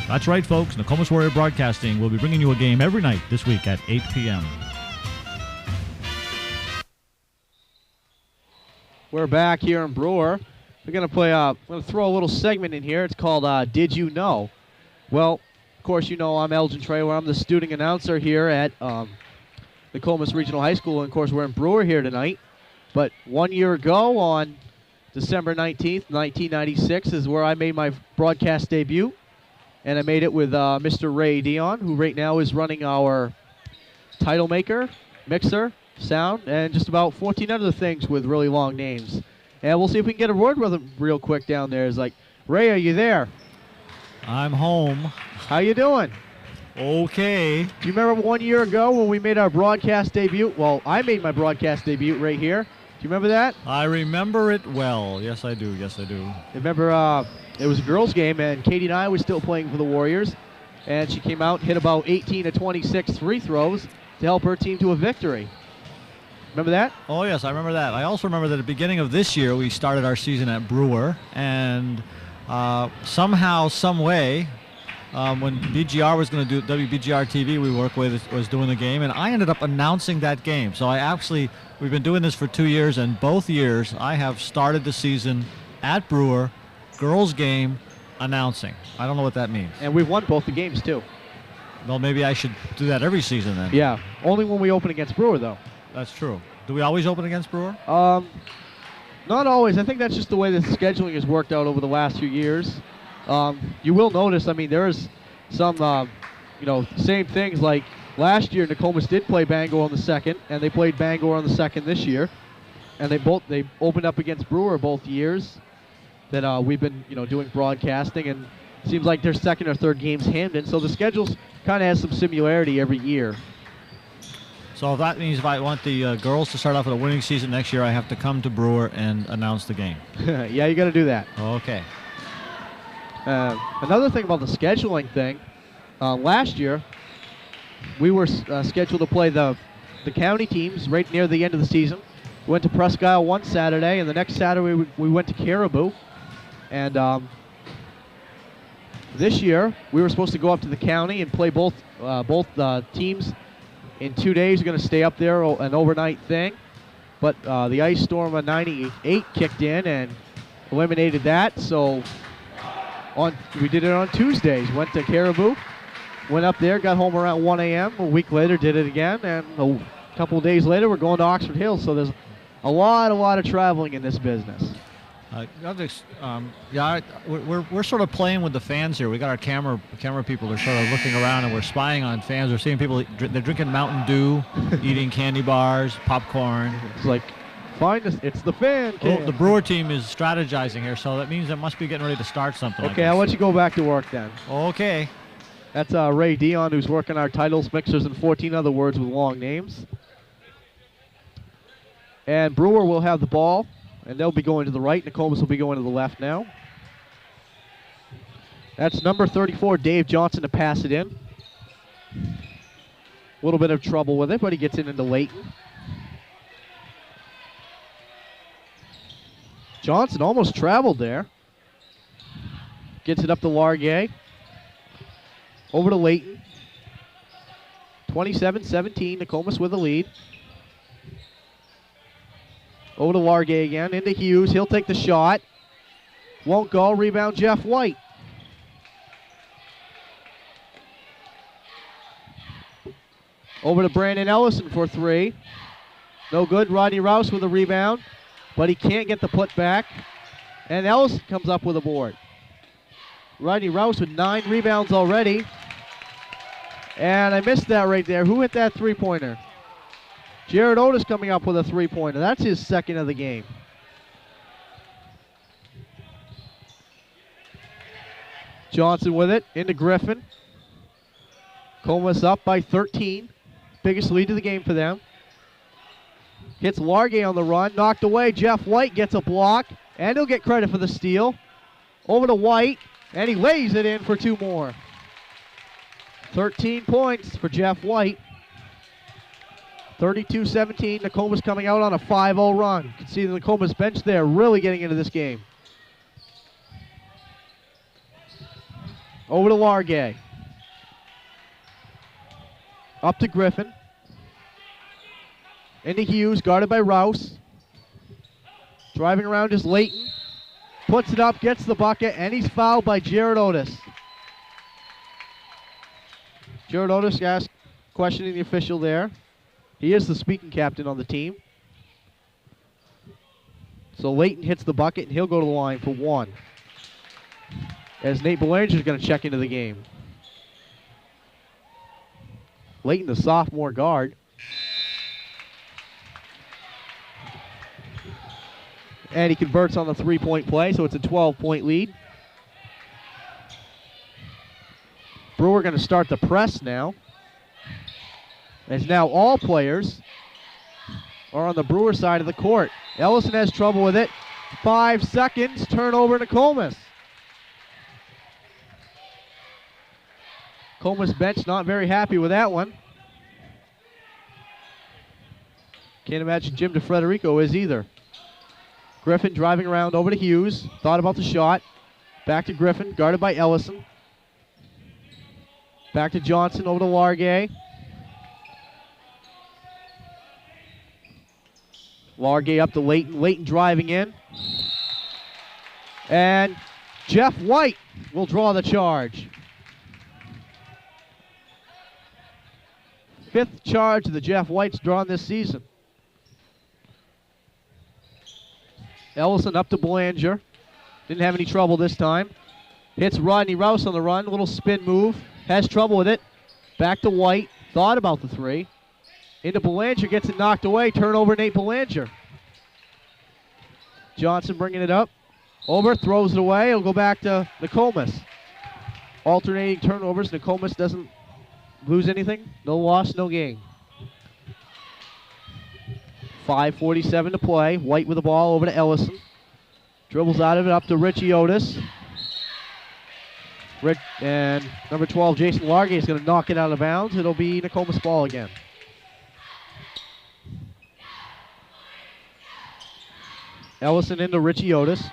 That's right, folks. Nokomis Warrior Broadcasting will be bringing you a game every night this week at 8 p.m. We're back here in Brewer. We're going to play, I'm going to throw a little segment in here. It's called Did You Know? Well, of course, you know I'm Elgin Traylor. I'm the student announcer here at Nokomis Regional High School. And, of course, we're in Brewer here tonight. But 1 year ago, on December 19th, 1996, is where I made my broadcast debut. And I made it with Mr. Ray Dion, who right now is running our title maker, mixer, sound, and just about 14 other things with really long names. And we'll see if we can get a word with him real quick down there. It's like, Ray, are you there? I'm home. How you doing? Okay. Do you remember 1 year ago when we made our broadcast debut? Well, I made my broadcast debut right here. Do you remember that? I remember it well. Yes, I do. Yes, I do. Remember, it was a girls' game, and Katie and I were still playing for the Warriors. And she came out and hit about 18 of 26 free throws to help her team to a victory. Remember that? Oh, yes, I remember that. I also remember that at the beginning of this year, we started our season at Brewer, and somehow, some way, when BGR was going to do, WBGR TV we work with was doing the game, and I ended up announcing that game. So we've been doing this for 2 years, and both years I have started the season at Brewer, girls game, announcing. I don't know what that means. And we've won both the games, too. Well, maybe I should do that every season then. Yeah, only when we open against Brewer, though. That's true. Do we always open against Brewer? Not always. I think that's just the way the scheduling has worked out over the last few years. You will notice, I mean, there's some, same things like last year Nokomis did play Bangor on the second, and they played Bangor on the second this year. And they opened up against Brewer both years that we've been, doing broadcasting, and it seems like their second or third game's Hamden. So the schedules kind of has some similarity every year. So that means if I want the girls to start off with a winning season next year, I have to come to Brewer and announce the game. Yeah, you got to do that. Okay. Another thing about the scheduling thing, last year we were scheduled to play the county teams right near the end of the season. We went to Presque Isle one Saturday, and the next Saturday we went to Caribou. And this year we were supposed to go up to the county and play both teams. In 2 days, we're going to stay up there, an overnight thing. But the ice storm of 98 kicked in and eliminated that. So we did it on Tuesdays. Went to Caribou, went up there, got home around 1 a.m. A week later, did it again. And a couple of days later, we're going to Oxford Hills. So there's a lot of traveling in this business. We're sort of playing with the fans here. We got our camera people are sort of looking around, and we're spying on fans. We're seeing people, they're drinking Mountain Dew, eating candy bars, popcorn. It's like, find us, it's the fan cam. Oh, the Brewer team is strategizing here, so that means it must be getting ready to start something. Okay, I'll let you go back to work then. Okay. That's Ray Dion, who's working our titles, mixers, and 14 other words with long names. And Brewer will have the ball. And they'll be going to the right. Nokomis will be going to the left now. That's number 34, Dave Johnson, to pass it in. A little bit of trouble with it, but he gets it into Layton. Johnson almost traveled there. Gets it up to Largay. Over to Layton. 27-17, Nokomis with the lead. Over to Largay again, into Hughes. He'll take the shot. Won't go. Rebound, Jeff White. Over to Brandon Ellison for three. No good. Rodney Rouse with a rebound, but he can't get the putback. And Ellison comes up with a board. Rodney Rouse with 9 rebounds already. And I missed that right there. Who hit that three-pointer? Jared Otis coming up with a three-pointer. That's his second of the game. Johnson with it, into Griffin. Nokomis up by 13. Biggest lead of the game for them. Hits Largay on the run, knocked away. Jeff White gets a block, and he'll get credit for the steal. Over to White, and he lays it in for two more. 13 points for Jeff White. 32-17, Nokomis coming out on a 5-0 run. You can see the Nokomis bench there really getting into this game. Over to Largay. Up to Griffin. Into Hughes, guarded by Rouse. Driving around is Layton. Puts it up, gets the bucket, and he's fouled by Jared Otis. Jared Otis questioning the official there. He is the speaking captain on the team. So Layton hits the bucket, and he'll go to the line for one. As Nate Belanger is going to check into the game. Layton, the sophomore guard. And he converts on the three-point play, so it's a 12-point lead. Brewer going to start the press now. As now all players are on the Brewer side of the court. Ellison has trouble with it. 5 seconds, turnover Nokomis. Nokomis bench not very happy with that one. Can't imagine Jim DeFrederico is either. Griffin driving around over to Hughes. Thought about the shot. Back to Griffin, guarded by Ellison. Back to Johnson, over to Largay. Largay up to Layton. Layton driving in. And Jeff White will draw the charge. 5th charge that Jeff White's drawn this season. Ellison up to Belanger. Didn't have any trouble this time. Hits Rodney Rouse on the run. Little spin move. Has trouble with it. Back to White. Thought about the three. Into Belanger. Gets it knocked away. Turnover Nate Belanger. Johnson bringing it up. Over. Throws it away. It'll go back to Nokomis. Alternating turnovers. Nokomis doesn't lose anything. No loss, no gain. 5:47 to play. White with the ball over to Ellison. Dribbles out of it up to Richie Otis. And number 12, Jason Largay, is going to knock it out of bounds. It'll be Nokomis ball again. Ellison into Richie Otis.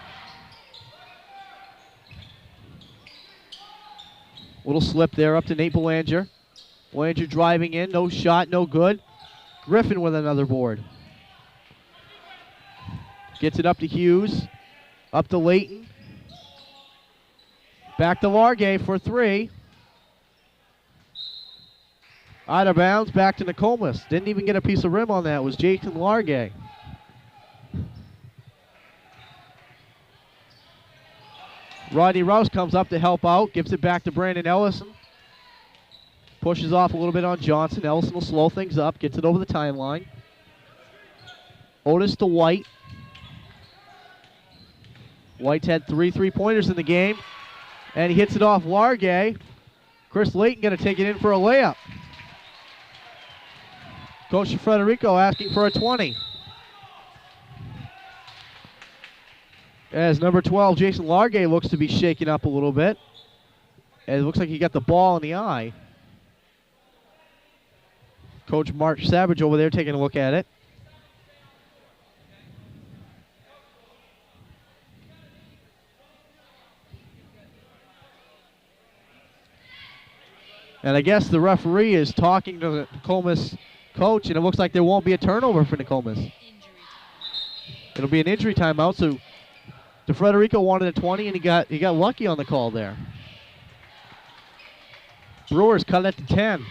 Little slip there up to Nate Belanger. Belanger driving in. No shot, no good. Griffin with another board. Gets it up to Hughes. Up to Layton. Back to Largay for three. Out of bounds, back to Nokomis. Didn't even get a piece of rim on that. It was Jason Largay. Rodney Rouse comes up to help out. Gives it back to Brandon Ellison. Pushes off a little bit on Johnson. Ellison will slow things up. Gets it over the timeline. Otis to White. White's had 3 3-pointers in the game. And he hits it off Largay. Chris Layton going to take it in for a layup. Coach Federico asking for a 20. As number 12, Jason Largay, looks to be shaken up a little bit. And it looks like he got the ball in the eye. Coach Mark Savage over there taking a look at it. And I guess the referee is talking to the Nokomis coach, and it looks like there won't be a turnover for Nokomis. It'll be an injury timeout, so DeFrederico wanted a 20, and he got lucky on the call there. Brewers cut it to 10.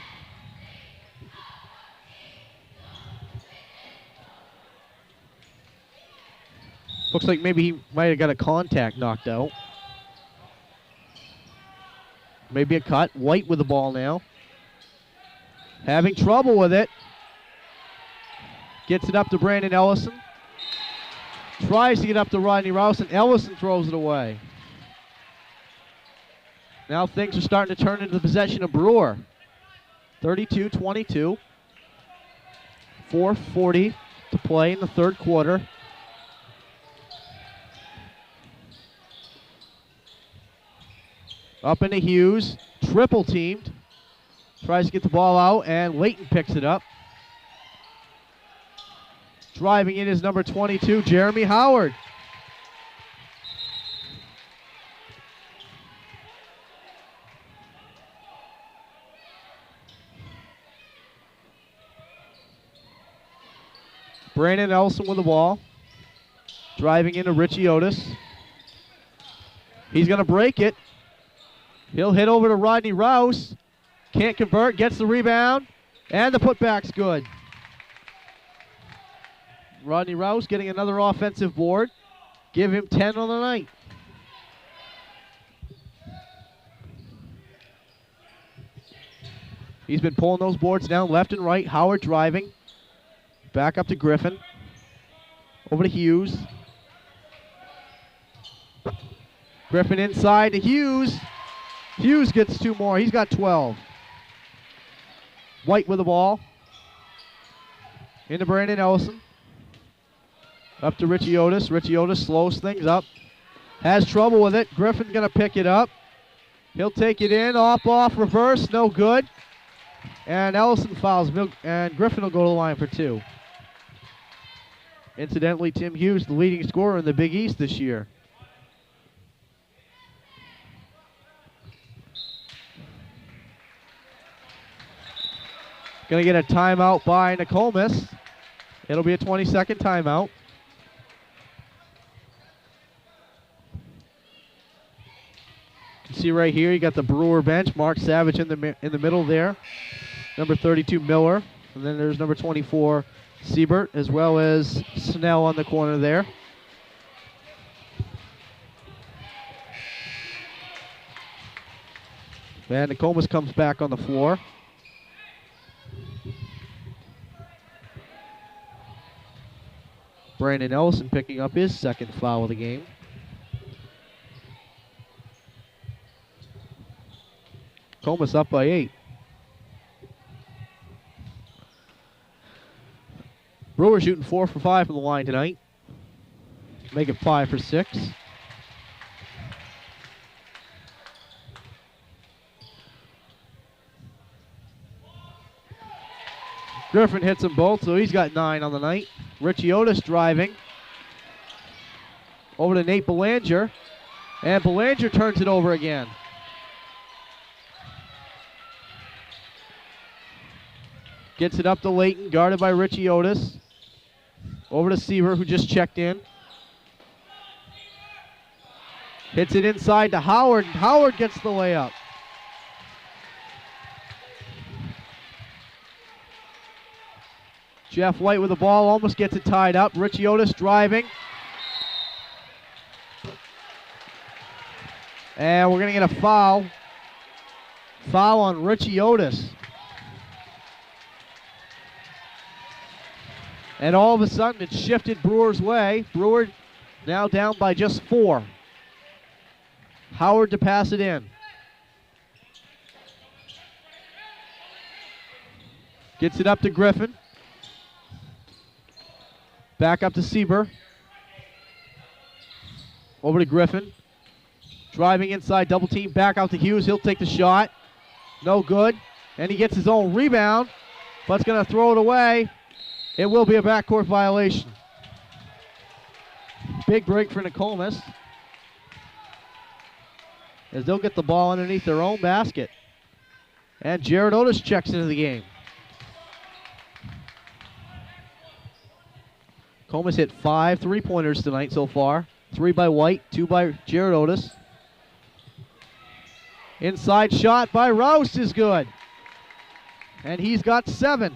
Looks like maybe he might have got a contact knocked out. Maybe a cut. White with the ball now. Having trouble with it. Gets it up to Brandon Ellison. Tries to get up to Rodney Rouse, and Ellison throws it away. Now things are starting to turn into the possession of Brewer. 32-22. 4:40 to play in the third quarter. Up into Hughes. Triple teamed. Tries to get the ball out, and Layton picks it up. Driving in is number 22, Jeremy Howard. Brandon Ellison with the ball. Driving into Richie Otis. He's going to break it. He'll hit over to Rodney Rouse. Can't convert, gets the rebound, and the putback's good. Rodney Rouse getting another offensive board. Give him 10 on the night. He's been pulling those boards down left and right. Howard driving. Back up to Griffin. Over to Hughes. Griffin inside to Hughes. Hughes gets 2 more. He's got 12. White with the ball. Into Brandon Ellison. Up to Richie Otis. Richie Otis slows things up. Has trouble with it. Griffin's going to pick it up. He'll take it in. Off, reverse. No good. And Ellison fouls. And Griffin will go to the line for 2. Incidentally, Tim Hughes, the leading scorer in the Big East this year. Going to get a timeout by Nokomis. It'll be a 20-second timeout. You can see right here, you got the Brewer bench. Mark Savage in the middle there. Number 32, Miller. And then there's number 24, Siebert, as well as Snell on the corner there. And Nokomis comes back on the floor. Brandon Ellison picking up his second foul of the game. Nokomis up by 8. Brewer shooting 4 for 5 from the line tonight. Make it 5 for 6. Griffin hits them both, so he's got 9 on the night. Richie Otis driving. Over to Nate Belanger. And Belanger turns it over again. Gets it up to Layton, guarded by Richie Otis. Over to Seaver, who just checked in. Hits it inside to Howard, and Howard gets the layup. Jeff White with the ball, almost gets it tied up. Richie Otis driving. And we're going to get a foul. Foul on Richie Otis. And all of a sudden, it shifted Brewer's way. Brewer now down by just 4. Howard to pass it in. Gets it up to Griffin. Back up to Sieber. Over to Griffin. Driving inside, double team, back out to Hughes. He'll take the shot. No good. And he gets his own rebound, but's going to throw it away. It will be a backcourt violation. Big break for Nokomis, as they'll get the ball underneath their own basket. And Jared Otis checks into the game. Nokomis hit 5 3-pointers tonight so far. 3 by White, 2 by Jared Otis. Inside shot by Rouse is good. And he's got 7.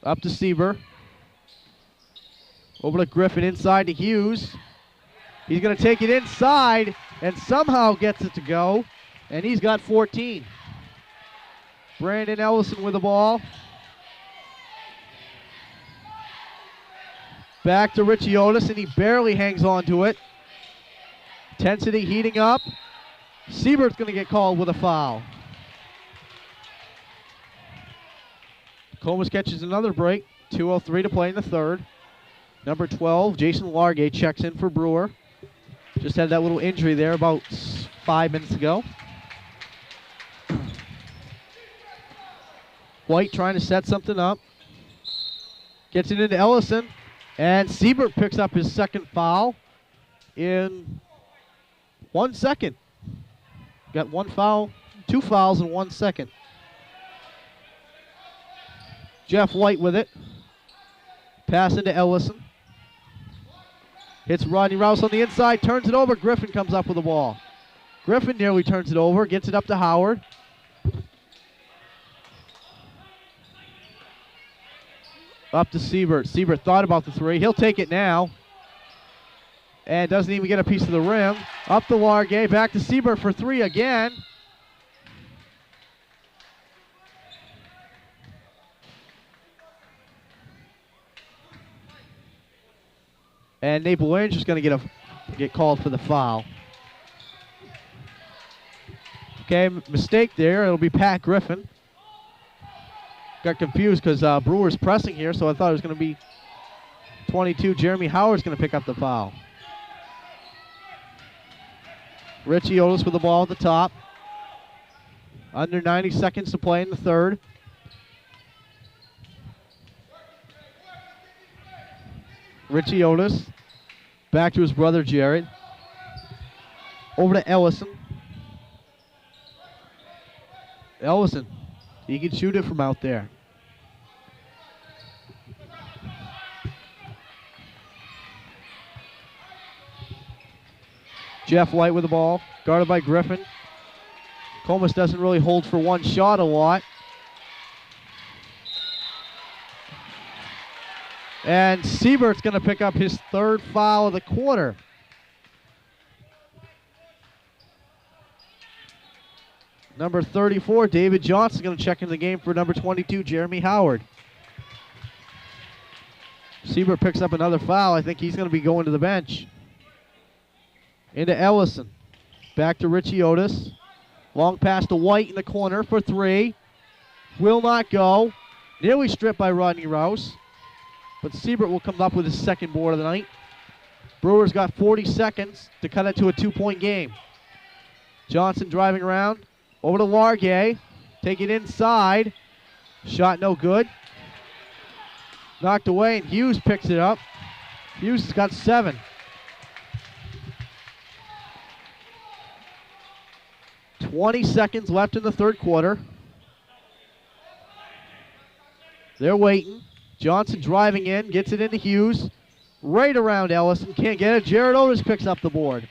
Up to Sieber. Over to Griffin, inside to Hughes. He's going to take it inside and somehow gets it to go, and he's got 14. Brandon Ellison with the ball. Back to Richie Otis, and he barely hangs on to it. Intensity heating up. Siebert's going to get called with a foul. Nokomis catches another break. 2:03 to play in the third. Number 12, Jason Largate, checks in for Brewer. Just had that little injury there about 5 minutes ago. White trying to set something up. Gets it into Ellison. And Siebert picks up his second foul in 1 second. Got one foul, 2 fouls in 1 second. Jeff White with it. Pass into Ellison. Hits Rodney Rouse on the inside, turns it over. Griffin comes up with the ball. Griffin nearly turns it over, gets it up to Howard. Up to Siebert. Siebert thought about the three. He'll take it now. And doesn't even get a piece of the rim. Up to Largay. Back to Siebert for three again. And Nate Belanger's just going to get called for the foul. Okay, mistake there. It'll be Pat Griffin. Got confused because Brewer's pressing here, so I thought it was going to be 22. Jeremy Howard's going to pick up the foul. Richie Otis with the ball at the top. Under 90 seconds to play in the third. Richie Otis. Back to his brother Jared. Over to Ellison. Ellison. He can shoot it from out there. Jeff White with the ball, guarded by Griffin. Nokomis doesn't really hold for one shot a lot. And Siebert's going to pick up his third foul of the quarter. Number 34, David Johnson, going to check in the game for number 22, Jeremy Howard. Siebert picks up another foul. I think he's going to be going to the bench. Into Ellison. Back to Richie Otis. Long pass to White in the corner for three. Will not go. Nearly stripped by Rodney Rouse. But Siebert will come up with his second board of the night. Brewer's got 40 seconds to cut it to a 2-point game. Johnson driving around. Over to Largay. Take it inside. Shot no good. Knocked away, and Hughes picks it up. Hughes has got 7. .20 seconds left in the third quarter. They're waiting. Johnson driving in, gets it into Hughes. Right around Ellison, can't get it. Jared Otis picks up the board.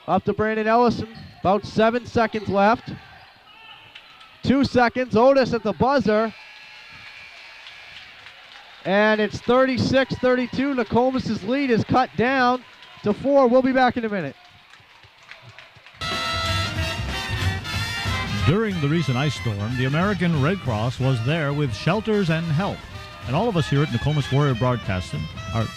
Up to Brandon Ellison, about 7 seconds left. 2 seconds, Otis at the buzzer. And it's 36-32. Nokomis' lead is cut down to 4. We'll be back in a minute. During the recent ice storm, the American Red Cross was there with shelters and help. And all of us here at Nokomis Warrior Broadcasting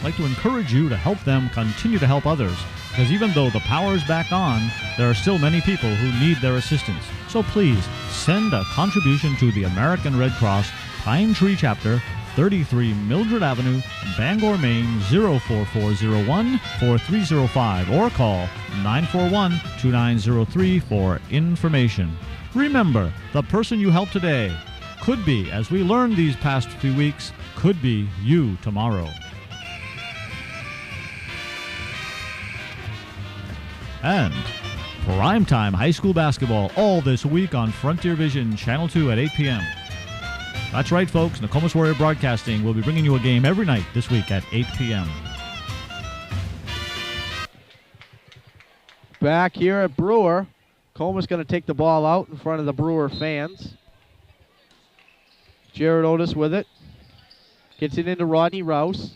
like to encourage you to help them continue to help others. Because even though the power's back on, there are still many people who need their assistance. So please, send a contribution to the American Red Cross, Pine Tree Chapter, 33 Mildred Avenue, Bangor, Maine, 04401 4305, or call 941-2903 for information. Remember, the person you help today could be, as we learned these past few weeks, could be you tomorrow. And primetime high school basketball all this week on Frontier Vision Channel 2 at 8 p.m. That's right, folks. Nokomis Warrior Broadcasting will be bringing you a game every night this week at 8 p.m. Back here at Brewer. Coleman's going to take the ball out in front of the Brewer fans. Jared Otis with it. Gets it into Rodney Rouse.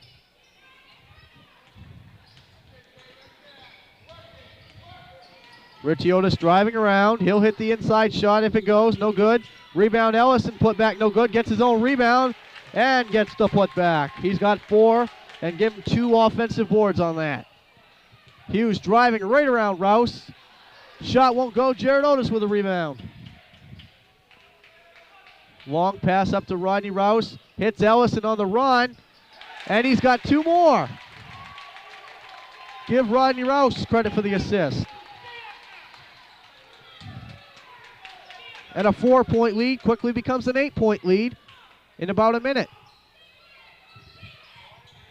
Richie Otis driving around. He'll hit the inside shot if it goes. No good. Rebound Ellison, put back, no good. Gets his own rebound and gets the put back. He's got 4 and give him 2 offensive boards on that. Hughes driving right around Rouse. Shot won't go. Jared Otis with a rebound. Long pass up to Rodney Rouse. Hits Ellison on the run. And he's got 2 more. Give Rodney Rouse credit for the assist. And a 4-point lead quickly becomes an 8-point lead in about a minute.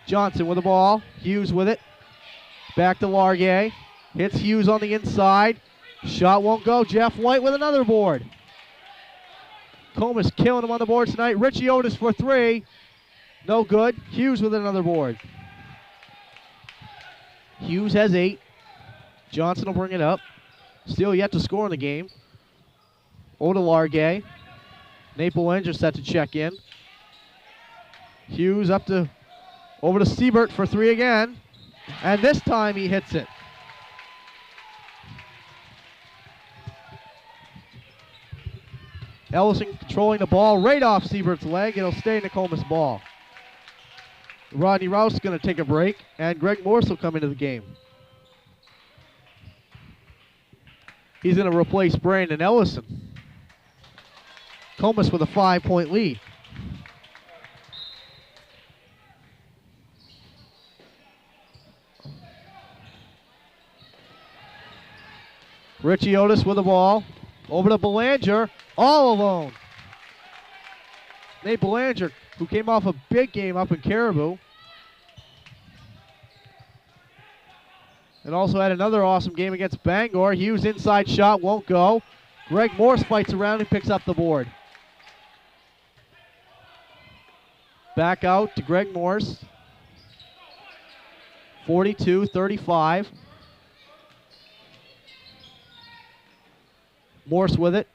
Johnson with the ball. Hughes with it. Back to Largay. Hits Hughes on the inside. Shot won't go. Jeff White with another board. Nokomis killing him on the board tonight. Richie Otis for 3. No good. Hughes with another board. Hughes has 8. Johnson will bring it up. Still yet to score in the game. Oda Largay. Nate Belanger set to check in. Hughes over to Siebert for 3 again. And this time he hits it. Ellison controlling the ball right off Siebert's leg. It'll stay Nokomis ball. Rodney Rouse is going to take a break, and Greg Morse will come into the game. He's going to replace Brandon Ellison. Nokomis with a 5-point lead. Richie Otis with the ball. Over to Belanger. All alone. Nate Belanger, who came off a big game up in Caribou. And also had another awesome game against Bangor. Hughes inside shot won't go. Greg Morse fights around and picks up the board. Back out to Greg Morse. 42-35. Morse with it.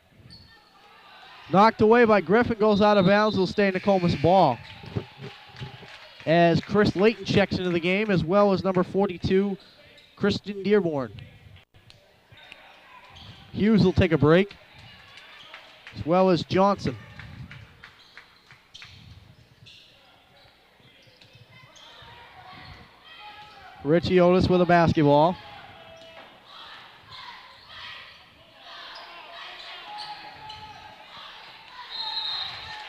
Knocked away by Griffin, goes out of bounds, will stay in Nokomis ball. As Chris Layton checks into the game, as well as number 42, Christian Dearborn. Hughes will take a break, as well as Johnson. Richie Otis with a basketball.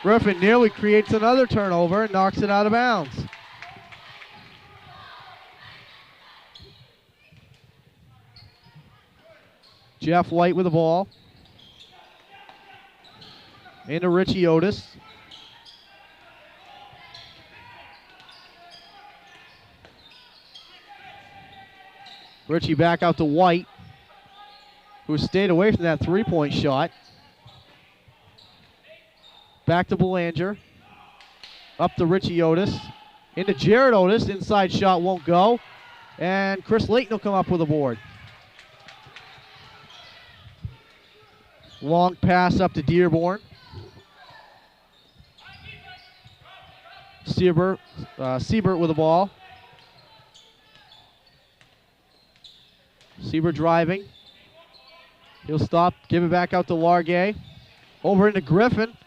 Griffin nearly creates another turnover and knocks it out of bounds. Jeff White with the ball. Into Richie Otis. Richie back out to White, who stayed away from that 3-point shot. Back to Belanger. Up to Richie Otis. Into Jared Otis. Inside shot won't go. And Chris Layton will come up with a board. Long pass up to Dearborn. Siebert with the ball. Siebert driving. He'll stop. Give it back out to Largay. Over into Griffin.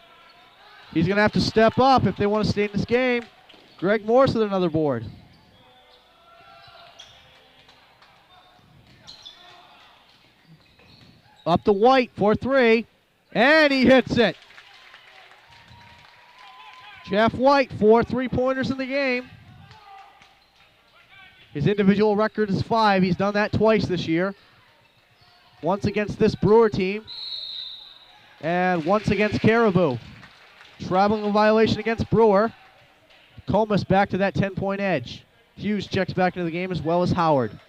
He's going to have to step up if they want to stay in this game. Greg Morse with another board. Up to White for 3. And he hits it. Jeff White, 4 3-pointers in the game. His individual record is 5. He's done that twice this year. Once against this Brewer team. And once against Caribou. Traveling a violation against Brewer. Nokomis back to that 10-point edge. Hughes checks back into the game as well as Howard.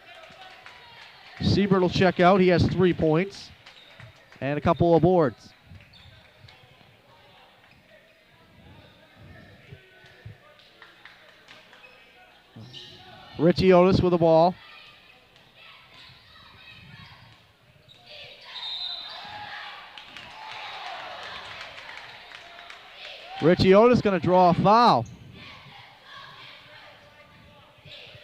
Siebert will check out. He has 3 points and a couple of boards. Richie Otis with the ball. Richie Otis going to draw a foul.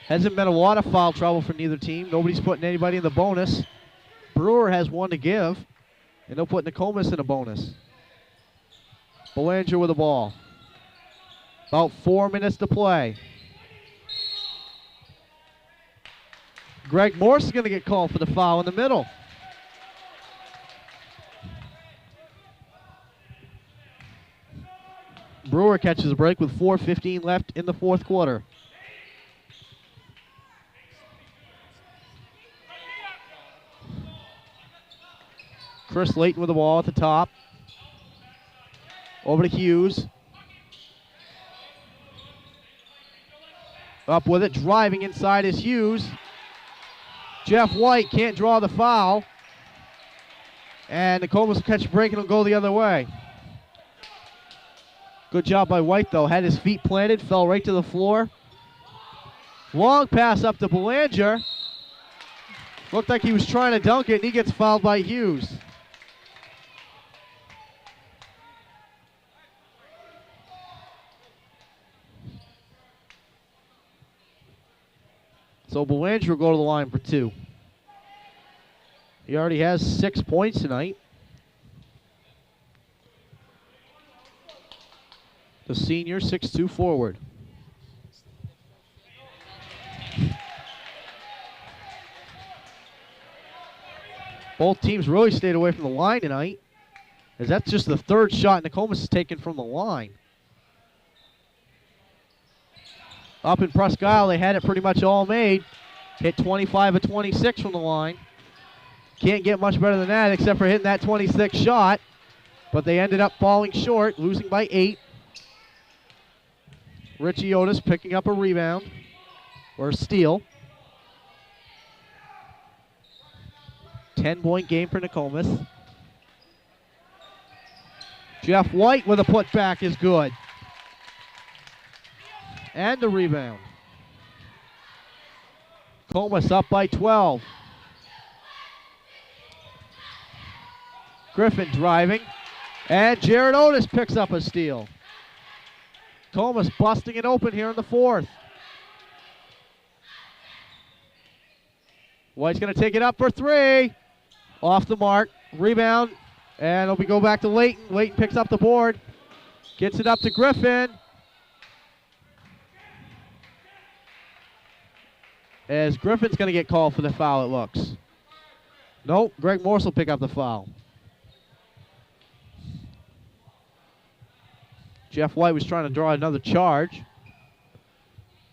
Hasn't been a lot of foul trouble for neither team. Nobody's putting anybody in the bonus. Brewer has one to give, and they'll put Nokomis in a bonus. Belanger with the ball. About 4 minutes to play. Greg Morse is going to get called for the foul in the middle. Brewer catches a break with 4:15 left in the fourth quarter. Chris Layton with the ball at the top. Over to Hughes. Up with it, driving inside is Hughes. Jeff White can't draw the foul. And Nokomis will catch a break and will go the other way. Good job by White, though. Had his feet planted, fell right to the floor. Long pass up to Belanger. Looked like he was trying to dunk it, and he gets fouled by Hughes. So Belanger will go to the line for 2. He already has 6 points tonight. The senior, 6'2" forward. Both teams really stayed away from the line tonight, as that's just the third shot Nokomis has taken from the line. Up in Presque Isle, they had it pretty much all made. Hit 25 of 26 from the line. Can't get much better than that except for hitting that 26 shot. But they ended up falling short, losing by 8. Richie Otis picking up a rebound, or a steal. 10-point game for Nokomis. Jeff White with a putback is good. And the rebound. Nokomis up by 12. Griffin driving. And Jared Otis picks up a steal. Nokomis busting it open here in the fourth. White's going to take it up for 3. Off the mark. Rebound. And it'll go back to Layton. Layton picks up the board. Gets it up to Griffin. As Griffin's going to get called for the foul, it looks. Nope, Greg Morse will pick up the foul. Jeff White was trying to draw another charge.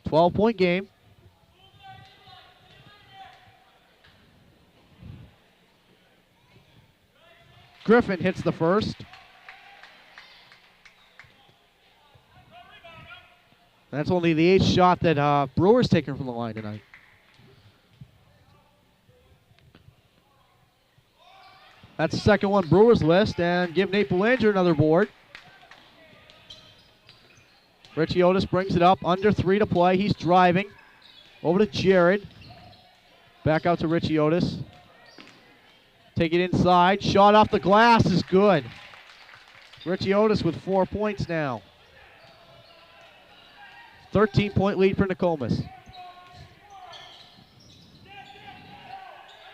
12-point game. Griffin hits the first. That's only the 8th shot that Brewer's taken from the line tonight. That's the second one Brewer's list, and give Nate Belanger another board. Richie Otis brings it up, under 3 to play. He's driving. Over to Jared. Back out to Richie Otis. Take it inside. Shot off the glass is good. Richie Otis with 4 points now. 13-point lead for Nokomis.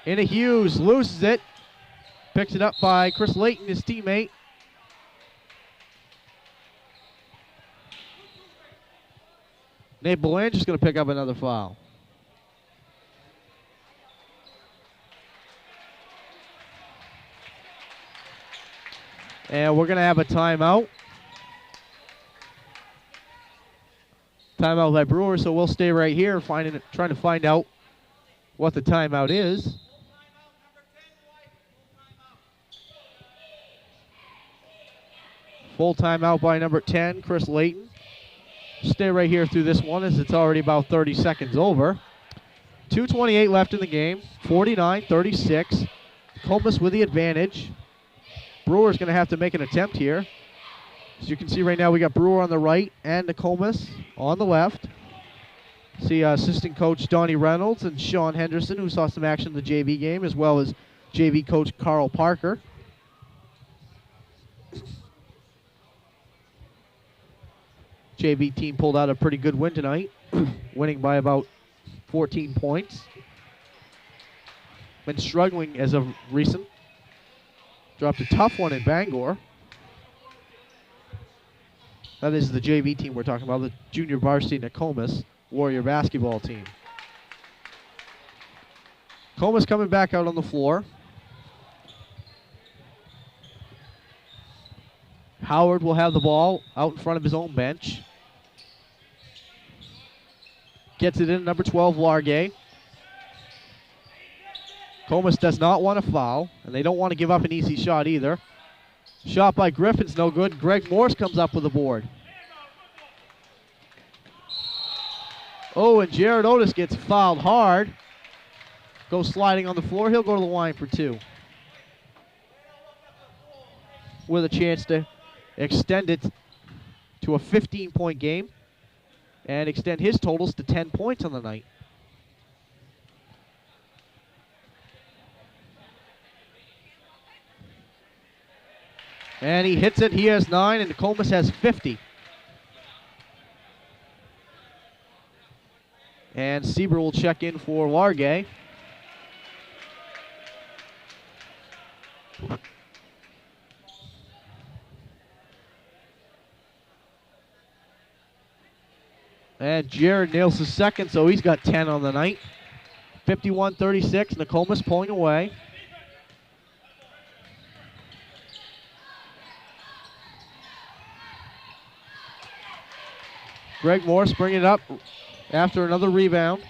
Into Hughes, loses it. Picks it up by Chris Layton, his teammate. Nate Belanger's going to pick up another foul. And we're going to have a timeout. Timeout by Brewer, so we'll stay right here trying to find out what the timeout is. Full timeout by number 10, Chris Layton. Stay right here through this one as it's already about 30 seconds over. 2:28 left in the game, 49-36. Nokomis with the advantage. Brewer's going to have to make an attempt here. As you can see right now, we got Brewer on the right and Nokomis on the left. See assistant coach Donnie Reynolds and Sean Henderson, who saw some action in the JV game, as well as JV coach Carl Parker. JV team pulled out a pretty good win tonight, winning by about 14 points. been struggling as of recent. Dropped a tough one in Bangor. That is the JV team we're talking about, the junior varsity Nokomis Warrior basketball team. Nokomis coming back out on the floor. Howard will have the ball out in front of his own bench. Gets it in, number 12, Largay. Nokomis does not want to foul, and they don't want to give up an easy shot either. Shot by Griffin's no good. Greg Morse comes up with the board. Oh, and Jared Otis gets fouled hard. Goes sliding on the floor. He'll go to the line for 2. With a chance to extend it to a 15-point game and extend his totals to 10 points on the night. And he hits it. He has 9, and Nokomis has 50. And Sieber will check in for Largay. And Jared nails his second, so he's got 10 on the night. 51-36, Nokomis pulling away. Greg Morse bringing it up after another rebound.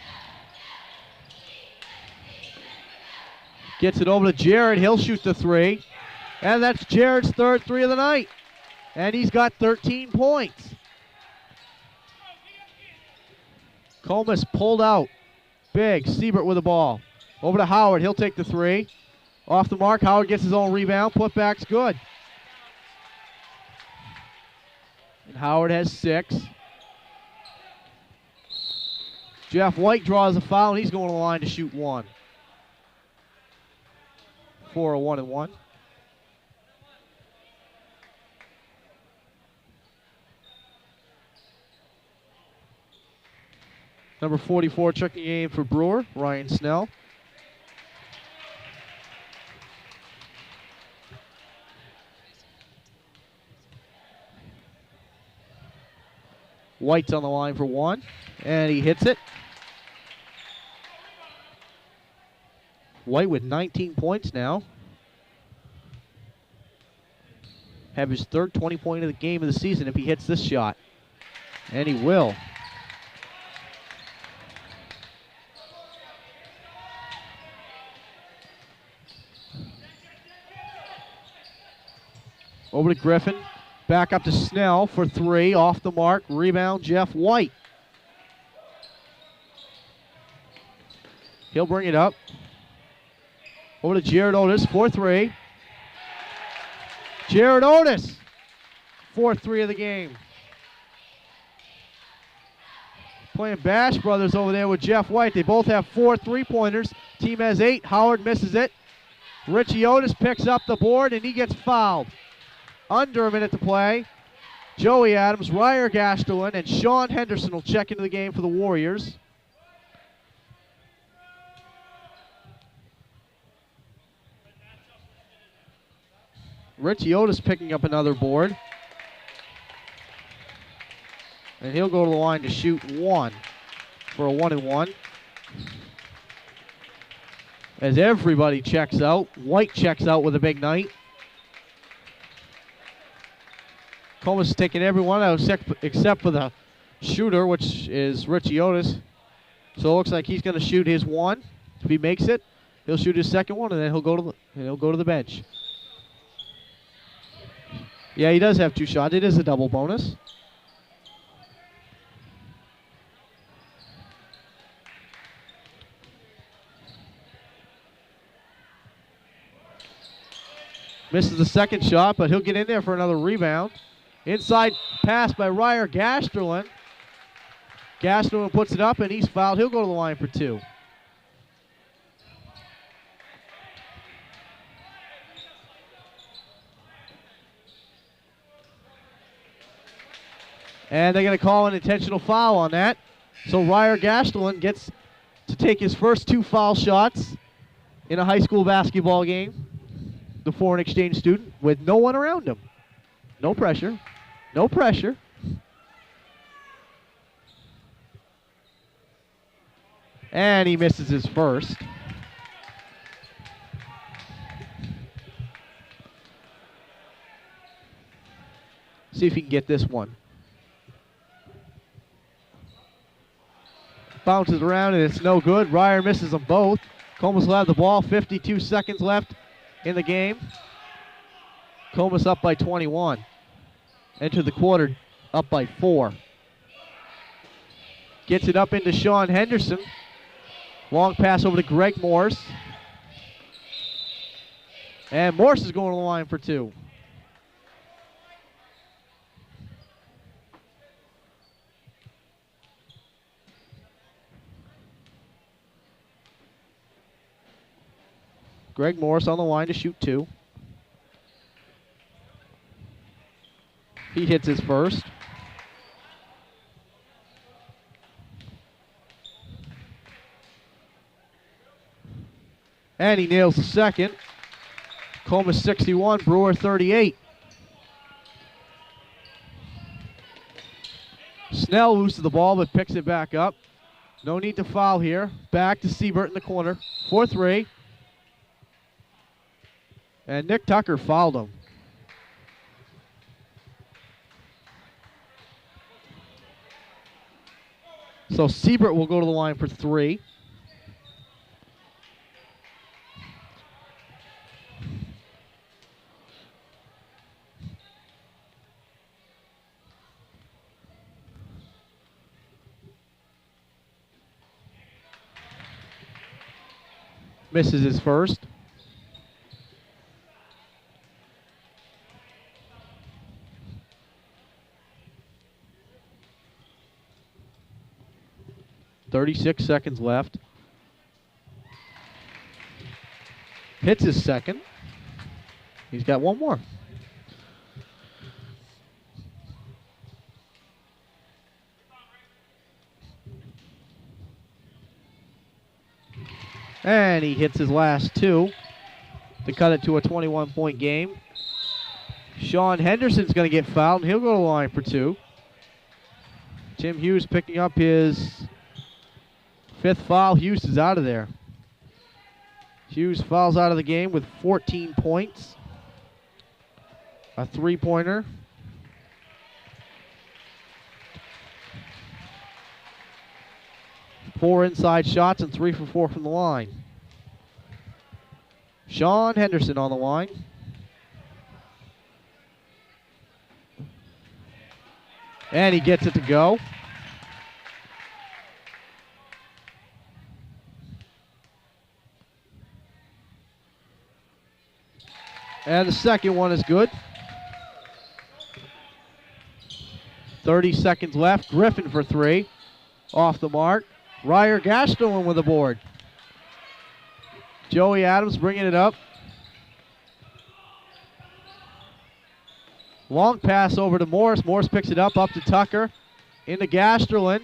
Gets it over to Jared. He'll shoot the 3. And that's Jared's third 3 of the night. And he's got 13 points. Nokomis pulled out. Big. Siebert with the ball. Over to Howard. He'll take the 3. Off the mark. Howard gets his own rebound. Putback's good. And Howard has 6. Jeff White draws a foul, and he's going to the line to shoot 1. For a 1-and-1. Number 44 checking in for Brewer, Ryan Snell. White's on the line for 1, and he hits it. White with 19 points now. Have his third 20-point of the game of the season if he hits this shot. And he will. Over to Griffin. Back up to Snell for 3. Off the mark. Rebound, Jeff White. He'll bring it up. Over to Jared Otis for 3. Jared Otis. 4th 3 of the game. Playing Bash Brothers over there with Jeff White. They both have 4 3-pointers. Team has 8. Howard misses it. Richie Otis picks up the board, and he gets fouled. Under a minute to play. Joey Adams, Ryer Gasterlin, and Sean Henderson will check into the game for the Warriors. Richie Otis picking up another board. And he'll go to the line to shoot 1 for a 1-and-1. As everybody checks out. White checks out with a big night. Nokomis taking everyone out except for the shooter, which is Richie Otis. So it looks like he's going to shoot his 1. If he makes it, he'll shoot his second one, and then he'll go to the bench. Yeah, he does have 2 shots. It is a double bonus. Misses the second shot, but he'll get in there for another rebound. Inside pass by Ryer Gasterlin. Gasterlin puts it up, and he's fouled. He'll go to the line for 2. And they're going to call an intentional foul on that. So Ryer Gasterlin gets to take his first 2 foul shots in a high school basketball game, the foreign exchange student, with no one around him. No pressure. No pressure. And he misses his first. See if he can get this one. Bounces around and it's no good. Ryer misses them both. Nokomis will have the ball. 52 seconds left in the game. Nokomis up by 21. Enter the quarter up by 4. Gets it up into Sean Henderson. Long pass over to Greg Morse. And Morse is going to the line for 2. Greg Morse on the line to shoot 2. He hits his first. And he nails the second. Nokomis 61, Brewer 38. Snell loses the ball but picks it back up. No need to foul here. Back to Siebert in the corner. 4-3. And Nick Tucker fouled him. So Siebert will go to the line for 3. Misses his first. .36 seconds left. Hits his second. He's got one more. And he hits his last 2 to cut it to a 21-point game. Sean Henderson's going to get fouled, and he'll go to the line for 2. Tim Hughes picking up his 5th foul. Hughes is out of there. Hughes fouls out of the game with 14 points. A 3-pointer. Four inside shots and 3 for 4 from the line. Sean Henderson on the line. And he gets it to go. And the second one is good. 30 seconds left. Griffin for 3. Off the mark. Ryer Gastelum with the board. Joey Adams bringing it up. Long pass over to Morris. Morris picks it up to Tucker. Into Gasterland.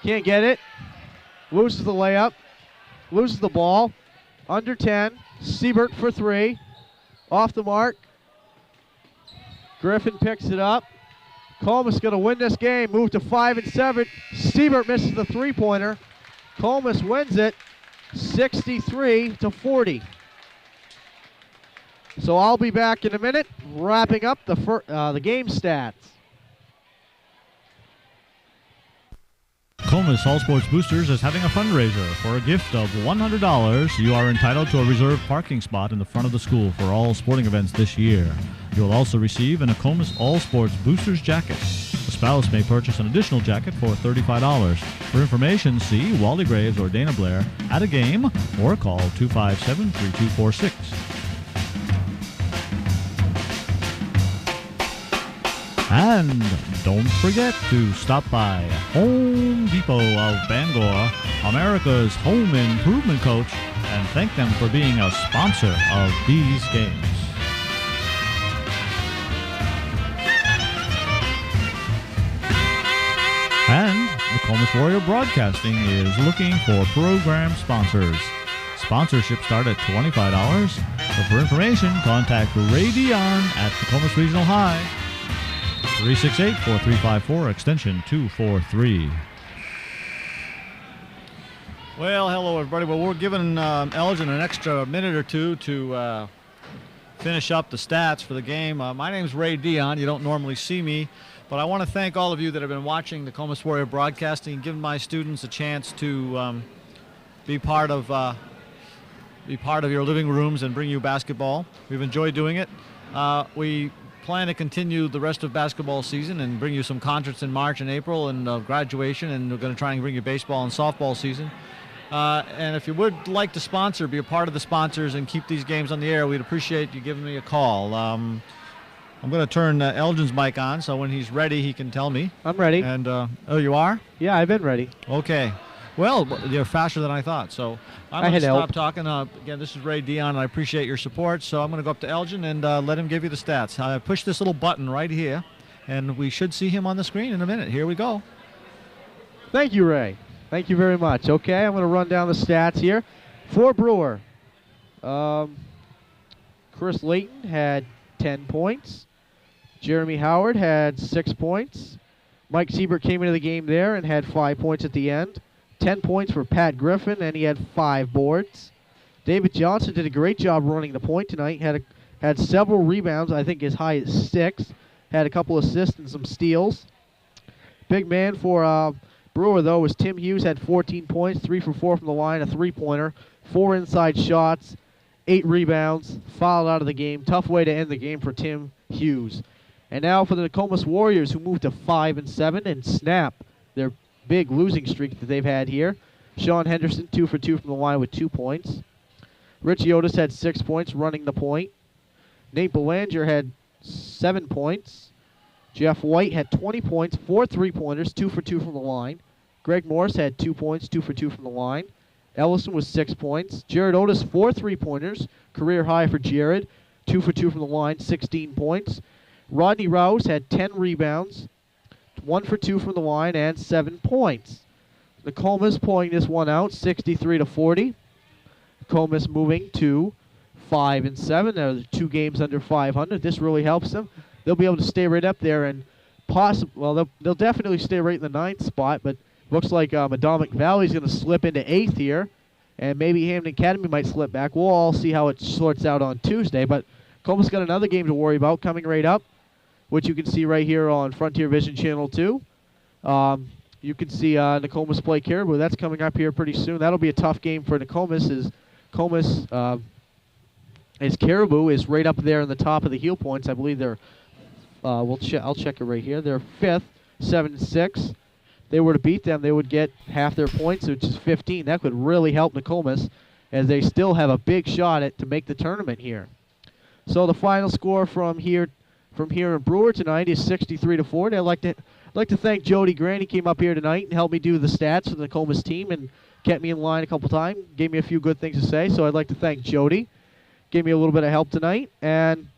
Can't get it. Loses the layup. Loses the ball. Under 10. Siebert for 3. Off the mark. Griffin picks it up. Nokomis going to win this game. Move to 5-7. Siebert misses the 3-pointer. Nokomis wins it 63-40. So I'll be back in a minute, wrapping up the game stats. Nokomis All Sports Boosters is having a fundraiser. For a gift of $100, you are entitled to a reserved parking spot in the front of the school for all sporting events this year. You will also receive a Nokomis All Sports Boosters jacket. A spouse may purchase an additional jacket for $35. For information, see Wally Graves or Dana Blair at a game or call 257-3246. And don't forget to stop by Home Depot of Bangor, America's home improvement coach, and thank them for being a sponsor of these games. And Nokomis Warrior Broadcasting is looking for program sponsors. Sponsorship start at $25. So for information, contact Ray Dion at Nokomis Regional High. 368-4354, extension 243. Well, hello, everybody. Well, we're giving Elgin an extra minute or two to finish up the stats for the game. My name's Ray Dion. You don't normally see me, but I want to thank all of you that have been watching the Nokomis Warrior Broadcasting and giving my students a chance to be part of your living rooms and bring you basketball. We've enjoyed doing it. We plan to continue the rest of basketball season and bring you some concerts in March and April and graduation, and we're going to try and bring you baseball and softball season. And if you would like to sponsor, be a part of the sponsors and keep these games on the air, we'd appreciate you giving me a call. I'm going to turn Elgin's mic on, so when he's ready, he can tell me. I'm ready. And oh, you are? Yeah, I've been ready. Okay. Well, you're faster than I thought, so I'm going to stop talking. Again, this is Ray Dion, and I appreciate your support, so I'm going to go up to Elgin and let him give you the stats. Push this little button right here, and we should see him on the screen in a minute. Here we go. Thank you, Ray. Thank you very much. Okay, I'm going to run down the stats here. For Brewer, Chris Layton had 10 points. Jeremy Howard had 6 points. Mike Siebert came into the game there and had 5 points at the end. 10 points for Pat Griffin, and he had 5 boards. David Johnson did a great job running the point tonight. Had several rebounds, I think as high as 6. Had a couple assists and some steals. Big man for Brewer, though, was Tim Hughes, had 14 points, 3 for 4 from the line, a three-pointer, 4 inside shots, 8 rebounds, fouled out of the game. Tough way to end the game for Tim Hughes. And now for the Nokomis Warriors, who moved to 5-7 and snap their big losing streak that they've had here. Sean Henderson, 2 for 2 from the line with 2 points. Richie Otis had 6 points running the point. Nate Belanger had 7 points. Jeff White had 20 points, 4 3-pointers, 2 for 2 from the line. Greg Morris had 2 points, 2 for 2 from the line. Ellison was 6 points. Jared Otis, 4 3-pointers, career high for Jared, 2 for 2 from the line, 16 points. Rodney Rouse had 10 rebounds, 1 for 2 from the line, and 7 points. Nokomis pulling this one out, 63-40. Nokomis moving to 5-7. They're 2 games under 500. This really helps them. They'll be able to stay right up there and they'll definitely stay right in the 9th spot, but looks like Madomic Valley's going to slip into 8th here, and maybe Hampton Academy might slip back. We'll all see how it sorts out on Tuesday, but Nokomis got another game to worry about coming right up, which you can see right here on Frontier Vision Channel 2. You can see Nokomis play Caribou. That's coming up here pretty soon. That'll be a tough game for Nokomis, as Caribou is right up there in the top of the heel points. I believe they're, I'll check it right here. They're 5th, 7-6. They were to beat them, they would get half their points, which is 15. That could really help Nokomis, as they still have a big shot to make the tournament here. So the final score from here in Brewer tonight is 63-40. I'd like to thank Jody Grant. He came up here tonight and helped me do the stats for the Nokomis team and kept me in line a couple times, gave me a few good things to say. So I'd like to thank Jody. Gave me a little bit of help tonight, and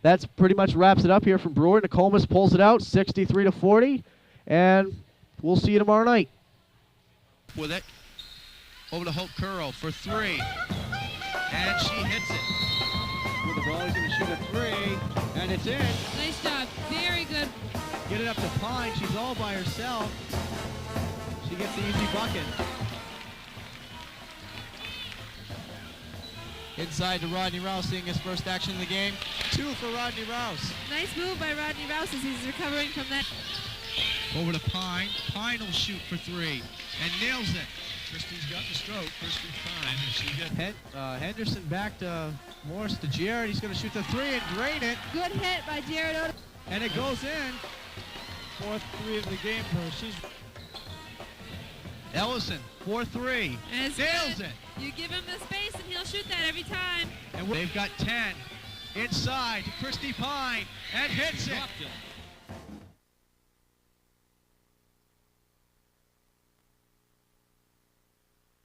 that's pretty much wraps it up here from Brewer. Nokomis pulls it out, 63-40, and we'll see you tomorrow night. With it, over to Hope Curl for 3, and she hits it. With the ball, he's going to shoot a 3, and it's in. Nice job, very good. Get it up to Pine. She's all by herself. She gets the easy bucket. Inside to Rodney Rouse, seeing his first action in the game. 2 for Rodney Rouse. Nice move by Rodney Rouse as he's recovering from that. Over to Pine. Pine will shoot for 3 and nails it. Christie's got the stroke. Christy Pine. She got Henderson back to Morris to Jared. He's going to shoot the 3 and drain it. Good hit by Jared Otis. And it goes in. 4th 3 of the game for her. She's Ellison, 4-3. Nails it. You give him the space and he'll shoot that every time. And they've got 10. Inside to Christy Pine and hits it.